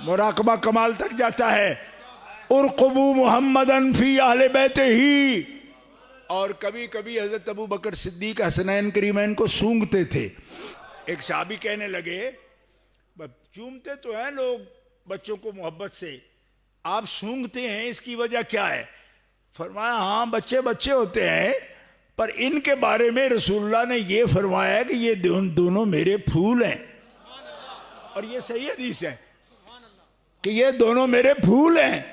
मुराकबा कमाल तक जाता है। उरक़ुबू मुहम्मदन फी अहले बैते ही। और कभी कभी हजरत अबू बकर सिद्दीक हसनैन करीमैन को सूंघते थे। एक साहबी कहने लगे, चूमते तो हैं लोग बच्चों को मोहब्बत से, आप सूंघते हैं, इसकी वजह क्या है? फरमाया, हाँ बच्चे बच्चे होते हैं पर इनके बारे में रसूलुल्लाह ने ये फरमाया है कि ये दोनों मेरे फूल हैं, और ये सही हदीस है कि ये दोनों मेरे फूल हैं।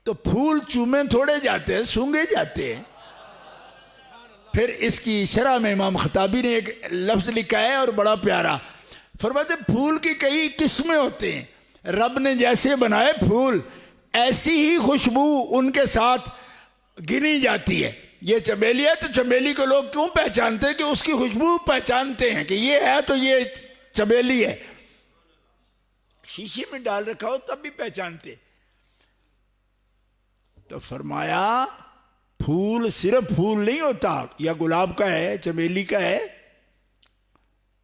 तो फूल चूमे थोड़े जाते हैं, सूंघे जाते हैं। फिर इसकी शरह में इमाम खताबी ने एक लफ्ज लिखा है और बड़ा प्यारा, फरमाते फूल की कई किस्में होते हैं, रब ने जैसे बनाए फूल ऐसी ही खुशबू उनके साथ गिनी जाती है। ये चमेली है तो चमेली को लोग क्यों पहचानते हैं कि उसकी खुशबू पहचानते हैं कि ये है तो ये चमेली है। शीशे में डाल रखा हो तब भी पहचानते। तो फरमाया फूल सिर्फ फूल नहीं होता, या गुलाब का है, चमेली का है,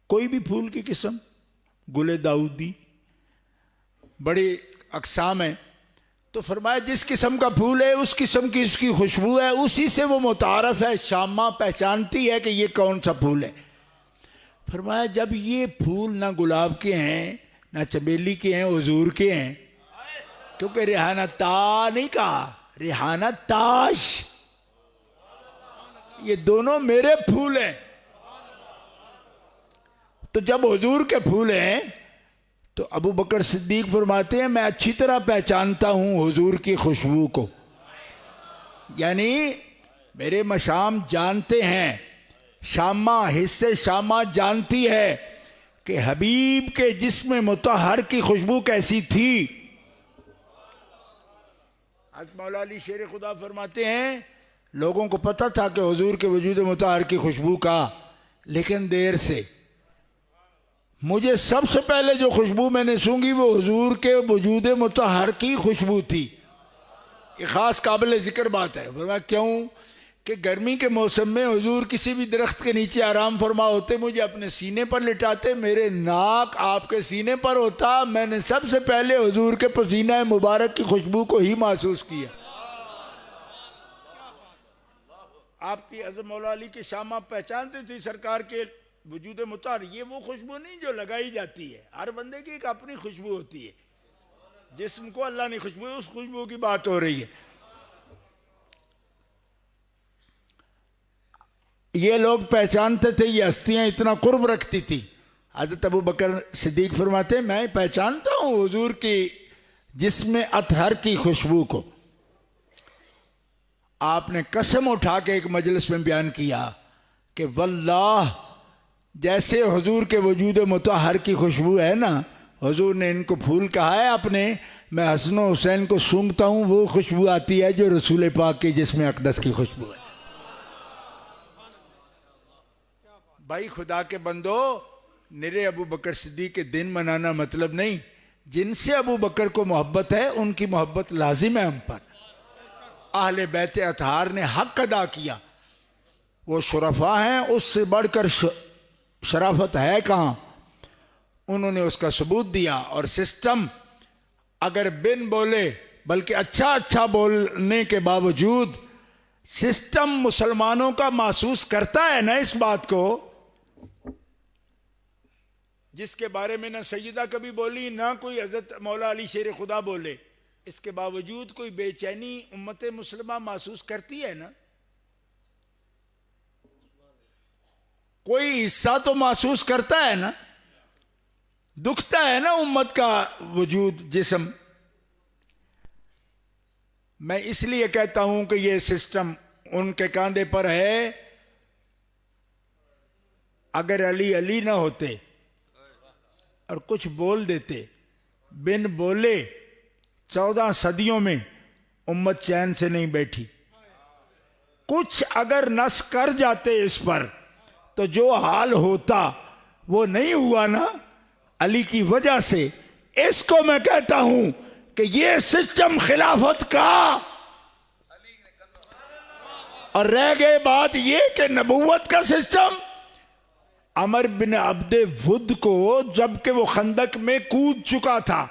कोई भी फूल की किस्म, गुले दाऊदी, बड़ी अकसाम है। तो फरमाया जिस किस्म का फूल है उस किस्म की उसकी खुशबू है, उसी से वो मुतारफ है, शामा पहचानती है कि ये कौन सा फूल है। फरमाया जब ये फूल ना गुलाब के हैं ना चमेली के हैं, हुजूर के हैं, क्योंकि रिहाना ता नहीं कहा, रिहाना ताश, ये दोनों मेरे फूल हैं। तो जब हुजूर के फूल हैं तो अबू बकर सिद्दीक फरमाते हैं मैं अच्छी तरह पहचानता हूं हुजूर की खुशबू को, यानी मेरे मशाम जानते हैं, शामा हिस्से शामा जानती है कि हबीब के जिस्म मुतहर की खुशबू कैसी थी। हज़रत मौला अली शेर खुदा फरमाते हैं लोगों को पता था कि हुजूर के वजूद मुतहर की खुशबू का, लेकिन देर से। मुझे सबसे पहले जो खुशबू मैंने सूंघी वो हुजूर के वजूद मुतहर की खुशबू थी। ये ख़ास काबिल ज़िक्र बात है। फरमाया क्यों कि गर्मी के मौसम में हुजूर किसी भी दरख्त के नीचे आराम फरमा होते, मुझे अपने सीने पर लिटाते, मेरे नाक आपके सीने पर होता, मैंने सबसे पहले हुजूर के पसीना मुबारक की खुशबू को ही महसूस किया। आपकी हज़रत मौला अली की शामा पहचानती थी सरकार के वजूद मुतार। ये वो खुशबू नहीं जो लगाई जाती है, हर बंदे की एक अपनी खुशबू होती है, जिस्म को अल्लाह ने खुशबू, उस खुशबू की बात हो रही है। ये लोग पहचानते थे, ये हस्तियां इतना कुर्ब रखती थी। हज़रत अबू बकर सिद्दीक फरमाते मैं पहचानता हूँ हुजूर की जिस्म अतहर की खुशबू को। आपने कसम उठा के एक मजलिस में बयान किया कि वल्लाह जैसे हुजूर के वजूद मुतहर की खुशबू है ना, हुजूर ने इनको फूल कहा है अपने, मैं हसन हुसैन को सूंघता हूँ वो खुशबू आती है जो रसूल पाक की जिस्म अक़दस की खुशबू है। भाई खुदा के बंदो, निरे अबू बकर सिद्दीक के दिन मनाना मतलब नहीं, जिनसे अबू बकर को मोहब्बत है उनकी मोहब्बत लाजिम है हम पर। अहले बैत अतहार ने हक अदा किया, वो शुरफा हैं, उससे बढ़कर शराफत है कहाँ। उन्होंने उसका सबूत दिया। और सिस्टम अगर बिन बोले बल्कि अच्छा अच्छा बोलने के बावजूद सिस्टम मुसलमानों का महसूस करता है ना इस बात को, जिसके बारे में ना सैयदा कभी बोली ना कोई हज़रत मौला अली शेर खुदा बोले, इसके बावजूद कोई बेचैनी उम्मत मुसलमान महसूस करती है ना, कोई हिस्सा तो महसूस करता है ना, दुखता है ना उम्मत का वजूद जिस्म। मैं इसलिए कहता हूं कि ये सिस्टम उनके कांधे पर है। अगर अली अली ना होते और कुछ बोल देते, बिन बोले 14 सदियों में उम्मत चैन से नहीं बैठी। कुछ अगर नस कर जाते इस पर तो जो हाल होता वो नहीं हुआ ना, अली की वजह से। इसको मैं कहता हूं कि ये सिस्टम खिलाफत का। और रह गए बात ये कि नबूवत का सिस्टम, अमर बिन अब्दे वुद को जबकि वो खंदक में कूद चुका था,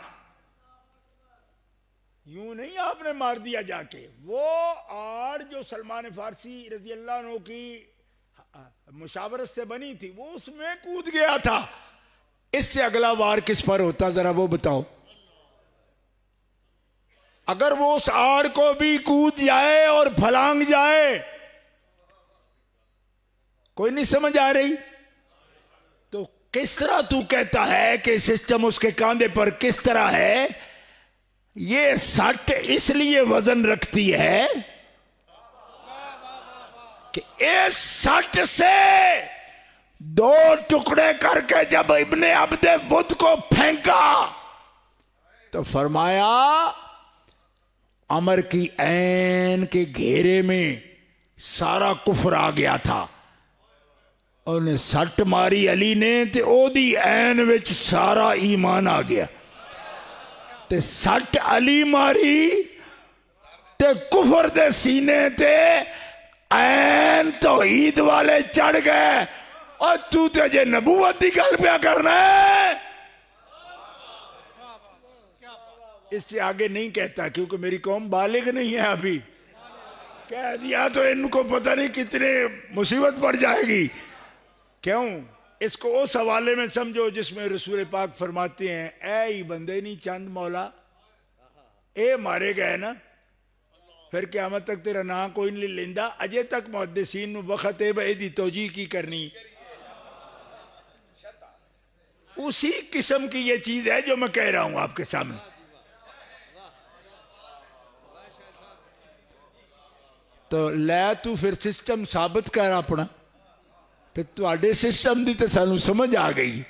यूं नहीं आपने मार दिया जाके, वो आड़ जो सलमान फारसी रजी अल्लाह अन्हु की मुशावरत से बनी थी वो उसमें कूद गया था। इससे अगला वार किस पर होता जरा वो बताओ। अगर वो उस आड़ को भी कूद जाए और फलांग जाए कोई नहीं समझ आ रही? तो किस तरह तू कहता है कि सिस्टम उसके कांधे पर किस तरह है? ये सट इसलिए वजन रखती है कि इस सट से दो टुकड़े करके जब इब्ने अब्दे वुद को फेंका तो फरमाया अमर की ऐन के घेरे में सारा कुफर आ गया था। उन्हें सट मारी अली ने ते ओदी ऐन विच सारा ईमान आ गया। ते सट अली मारी ते कुफर दे सीने ते ऐन तौहीद वाले चढ़ गए। और तू तो जे नबूवत की गल पे करना है, इससे आगे नहीं कहता क्योंकि मेरी कौम बालिग नहीं है। अभी कह दिया तो इनको पता नहीं कितने मुसीबत पड़ जाएगी। क्यों? इसको उस हवाले में समझो जिसमें रसूल पाक फरमाते हैं, ऐ ही बंदे नहीं चंद मौला ए मारे गए ना, फिर क़यामत तक तेरा नाम कोई नहीं लेंदा। अजे तक मुहद्दिसीन नूं वक्त है भाई दी तौजीह की करनी। उसी किस्म की ये चीज है जो मैं कह रहा हूं आपके सामने। तो लै तू फिर सिस्टम साबित कर अपना, तो तुहाडे सिस्टम की तो सानू समझ आ गई।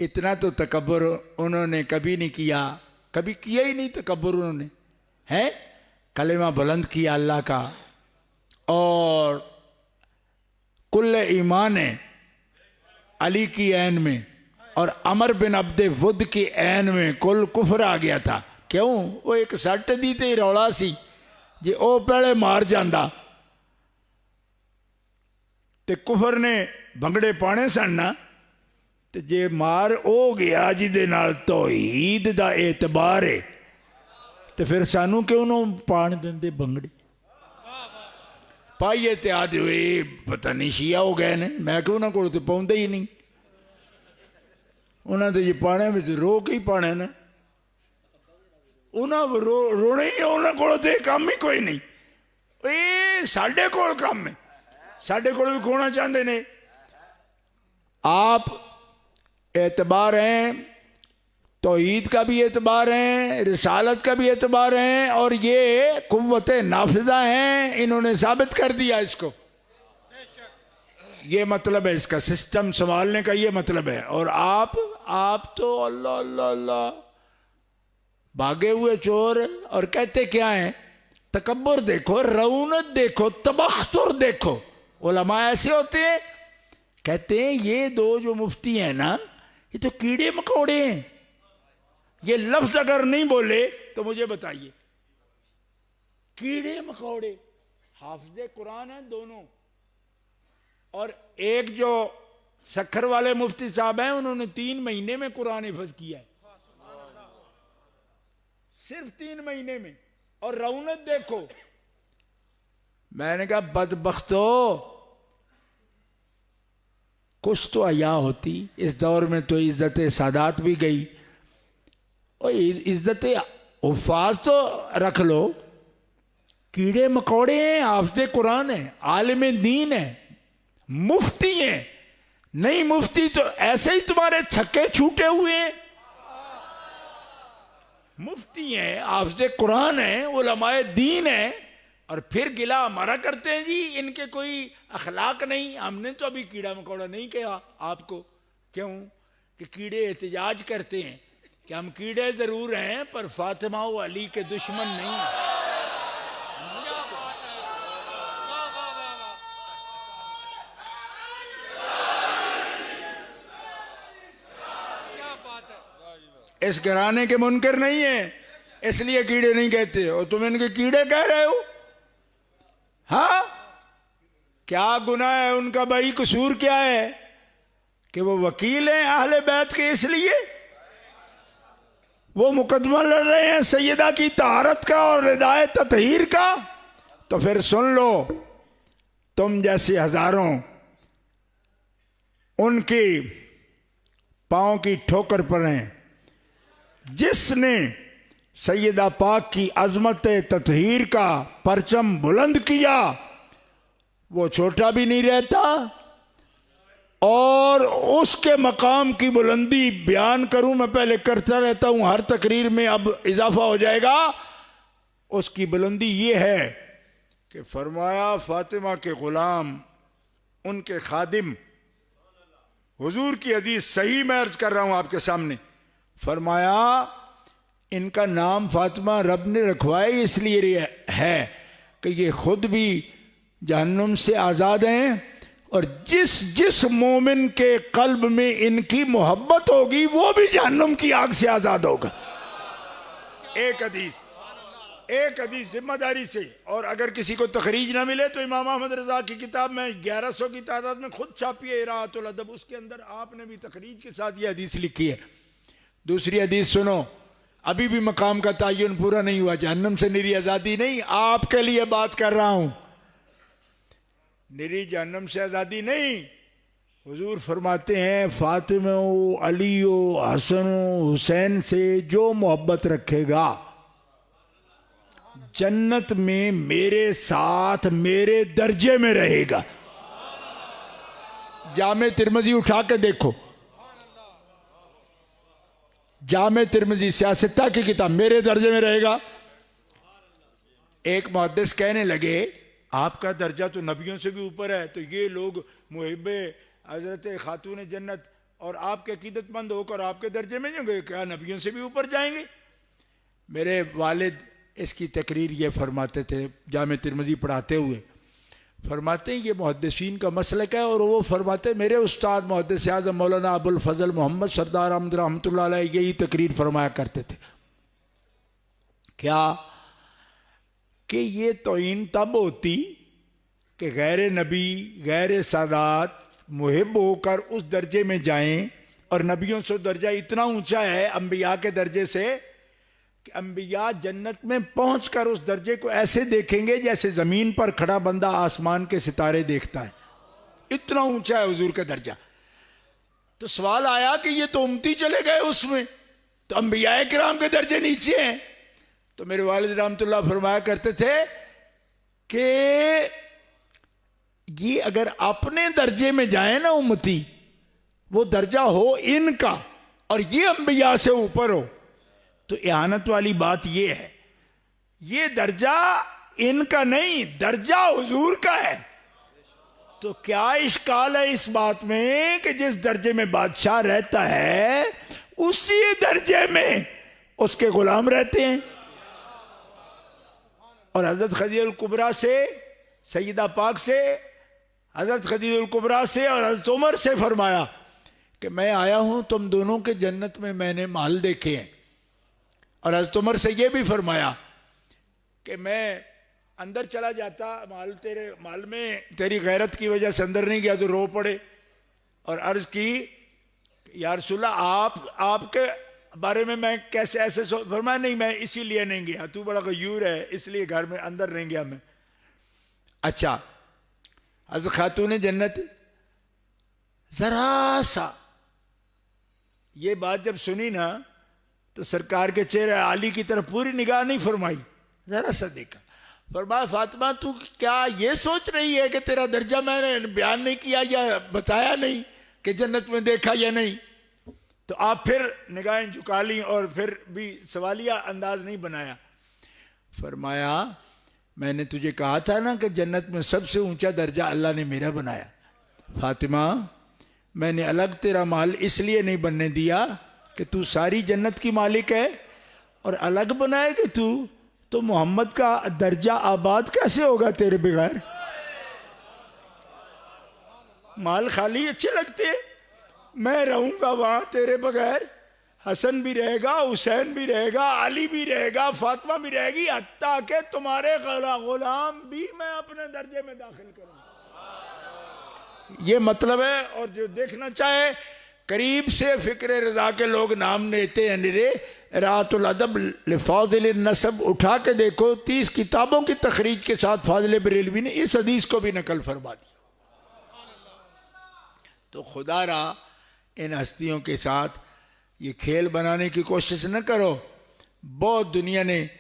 इतना तो तकब्बुर उन्होंने कभी नहीं किया, कभी किया ही नहीं तकब्बुर उन्होंने, है कलेमा बुलंद किया अल्लाह का। और कुल ईमान है अली की ऐन में और अमर बिन अब्दे वुद की ऐन में कुल कुफर आ गया था। क्यों? वो एक सट दी ते रौला सी, जे ओ पहले मार जांदा ते कुफर ने भंगड़े पाने सन ना, ते जे मार ओ गया जिदे नाल तौहीद दा एतबार है, तो फिर सानू क्यों ना पान देंदे भंगड़े? पाइए ते आदे हुए पता नहीं शिया हो गए ने, मैं क्यों उन्होंने को तो पाउंदे ही नहीं। उन्होंने तो जी पाने में रो के ही पाने ने, उन्होंने रोने ही, उन्होंने को तो काम ही कोई नहीं। ये साढ़े कोल काम है, साढ़े कोल भी खोना चाहते ने। आप एतबार हैं, तौहीद का भी एतबार है, रिसालत का भी एतबार है, और ये कुव्वत नाफिजा हैं, इन्होंने साबित कर दिया इसको। ये मतलब है इसका, सिस्टम संभालने का ये मतलब है। और आप तो अल्लाह अल्लाह अल्लाह भागे हुए चोर, और कहते क्या हैं? तकब्बुर देखो, रऊनत देखो, तबख्तुर देखो। उलमा ऐसे होते हैं, कहते हैं ये दो जो मुफ्ती हैं ना, ये तो कीड़े मकोड़े हैं। ये लफ्ज अगर नहीं बोले तो मुझे बताइए, कीड़े मकोड़े। हाफिज़े कुरान है दोनों, और एक जो सखर वाले मुफ्ती साहब हैं, उन्होंने 3 महीने में कुरान हिफ्ज़ किया है, सिर्फ 3 महीने में। और रौनक देखो। मैंने कहा बदबख्तो, कुछ तो हया होती। इस दौर में तो इज्जत सादात भी गई, और इज्जत उफ़ाज तो रख लो। कीड़े मकोड़े हैं, हाफ़िज़े कुरान है, आलिम दीन है, मुफ्ती हैं। नहीं मुफ्ती तो ऐसे ही तुम्हारे छक्के छूटे हुए हैं। मुफ्ती हैं, हाफ़िज़े कुरान है, उलमाए दीन है, और फिर गिला हमारा करते हैं जी इनके कोई अखलाक नहीं। हमने तो अभी कीड़ा मकोड़ा नहीं कहा आपको। क्यों? कि कीड़े एहतजाज करते हैं कि हम कीड़े जरूर हैं पर फातिमा व अली के दुश्मन नहीं हैं। इस घराने के मुनकर नहीं है, इसलिए कीड़े नहीं कहते, और तुम इनके कीड़े कह रहे हो। हाँ, क्या गुनाह है उनका भाई? कसूर क्या है कि वो वकील हैं अहले बैत के, इसलिए वो मुकदमा लड़ रहे हैं सैयदा की तहारत का और रिदाए ततहीर का। तो फिर सुन लो, तुम जैसे हजारों उनके पांव की ठोकर पर हैं। जिसने सैयदा पाक की अजमत ततहीर का परचम बुलंद किया, वो छोटा भी नहीं रहता, और उसके मकाम की बुलंदी बयान करूं, मैं पहले करता रहता हूं हर तकरीर में, अब इजाफा हो जाएगा। उसकी बुलंदी ये है कि फरमाया फातिमा के गुलाम, उनके खादिम, हुजूर की हदीस सही मैं अर्ज कर रहा हूं आपके सामने, फरमाया इनका नाम फातिमा रब ने रखवाया इसलिए है कि ये खुद भी जहन्नुम से आज़ाद हैं, और जिस जिस मोमिन के कल्ब में इनकी मोहब्बत होगी वो भी जहन्नुम की आग से आज़ाद होगा। एक हदीस जिम्मेदारी से। और अगर किसी को तखरीज ना मिले तो इमाम अहमद रजा की किताब में 1100 की तादाद में खुद छापी है इराअतुल अदब, उसके अंदर आपने भी तखरीज के साथ ये हदीस लिखी है। दूसरी हदीस सुनो, अभी भी मकाम का तयन पूरा नहीं हुआ, जहन्नम से निरी आज़ादी नहीं, आपके लिए बात कर रहा हूं, निरी जहन्नम से आज़ादी नहीं। हुजूर फरमाते हैं फातिमा, अली, हसन, हुसैन से जो मोहब्बत रखेगा जन्नत में मेरे साथ मेरे दर्जे में रहेगा। जामे तिरमिज़ी उठा के देखो, जामे तिरमिज़ी सियासता की किताब, मेरे दर्जे में रहेगा। एक मुहद्दिस कहने लगे आपका दर्जा तो नबियों से भी ऊपर है, तो ये लोग मुहिब्बे हजरत खातून जन्नत और आपके अकीदतमंद होकर आपके दर्जे में जाएंगे, क्या नबियों से भी ऊपर जाएंगे? मेरे वालिद इसकी तकरीर ये फरमाते थे, जामे तिरमिज़ी पढ़ाते हुए, फरमाते हैं ये मुहद्दिसीन का मसलक है, और वो फरमाते मेरे उस्ताद मुहद्दिस आज़म मौलाना अबुल फजल मोहम्मद सरदार अहमद रहमतुल्लाह अलैह यही तकरीर फरमाया करते थे, क्या कि ये तौहीन तब होती कि गैर नबी गैर सादात मुहिब होकर उस दर्जे में जाएं, और नबियों से दर्जा इतना ऊंचा है अंबिया के दर्जे से कि अंबिया जन्नत में पहुंचकर उस दर्जे को ऐसे देखेंगे जैसे जमीन पर खड़ा बंदा आसमान के सितारे देखता है, इतना ऊंचा है हुजूर का दर्जा। तो सवाल आया कि ये तो उम्मती चले गए उसमें, तो अंबिया किराम के दर्जे नीचे हैं। तो मेरे वालिद रहमतुल्लाह फरमाया करते थे कि ये अगर अपने दर्जे में जाए ना उम्मती, वो दर्जा हो इनका और ये अंबिया से ऊपर हो, तो इहानत वाली बात ये है, ये दर्जा इनका नहीं, दर्जा हुजूर का है। तो क्या इश्काल है इस बात में कि जिस दर्जे में बादशाह रहता है उसी दर्जे में उसके गुलाम रहते हैं। और हजरत खदीजतुल कुबरा से, सैयदा पाक से, हजरत खदीजतुल कुबरा से और हजरत उमर से फरमाया कि मैं आया हूं तुम दोनों के जन्नत में मैंने महल देखे हैं, और हजरत उमर से ये भी फरमाया कि मैं अंदर चला जाता, महल तेरे महल में तेरी गैरत की वजह से अंदर नहीं गया तो रो पड़े, और अर्ज की या रसूलल्लाह आपके बारे में मैं कैसे ऐसे फरमाया नहीं मैं इसीलिए नहीं गया, तू बड़ा गयूर है इसलिए घर में अंदर नहीं गया मैं। अच्छा, हज़रत खातून जन्नत जरा सा ये बात जब सुनी ना तो सरकार के चेहरे आली की तरफ पूरी निगाह नहीं फरमाई, जरा सा देखा, फरमाया फातिमा तू क्या ये सोच रही है कि तेरा दर्जा मैंने बयान नहीं किया या बताया नहीं कि जन्नत में देखा या नहीं? तो आप फिर निगाहें झुका ली और फिर भी सवालिया अंदाज नहीं बनाया। फरमाया मैंने तुझे कहा था ना कि जन्नत में सबसे ऊंचा दर्जा अल्लाह ने मेरा बनाया। फातिमा मैंने अलग तेरा माल इसलिए नहीं बनने दिया कि तू सारी जन्नत की मालिक है, और अलग बनाए कि तू तो मोहम्मद का दर्जा आबाद कैसे होगा तेरे बगैर? माल खाली अच्छे लगते हैं, मैं रहूंगा वहां तेरे बगैर, हसन भी रहेगा, हुसैन भी रहेगा, अली भी रहेगा, फातिमा भी रहेगी, हत्ता के तुम्हारे गुलाम भी मैं अपने दर्जे में दाखिल करूंगा। ये मतलब है। और जो देखना चाहे करीब से फिक्र रजा के लोग नाम लेते हैं निरे रातुल अदब लिफाजिल नसब उठा के देखो, 30 किताबों की तखरीज के साथ फाजिल बरेलवी ने इस हदीस को भी नकल फरमा दिया। तो खुदा रा इन हस्तियों के साथ ये खेल बनाने की कोशिश न करो। बहुत दुनिया ने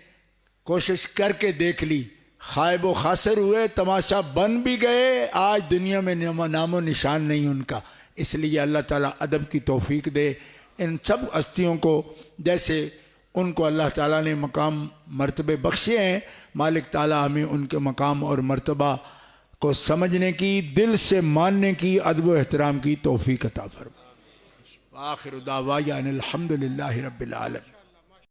कोशिश करके देख ली, खायब व खासर हुए, तमाशा बन भी गए, आज दुनिया में नामो निशान नहीं उनका। इसलिए अल्लाह ताला अदब की तौफीक दे इन सब हस्तियों को, जैसे उनको अल्लाह ताला ने मकाम मर्तबे बख्शे हैं, मालिक ताला हमें उनके मकाम और मर्तबा को समझने की, दिल से मानने की, अदब व एहतराम की तौफीक अता फरमा। आखिर दावाया अनिल हम्दुलिल्लाहि रब्बिल आलमीन।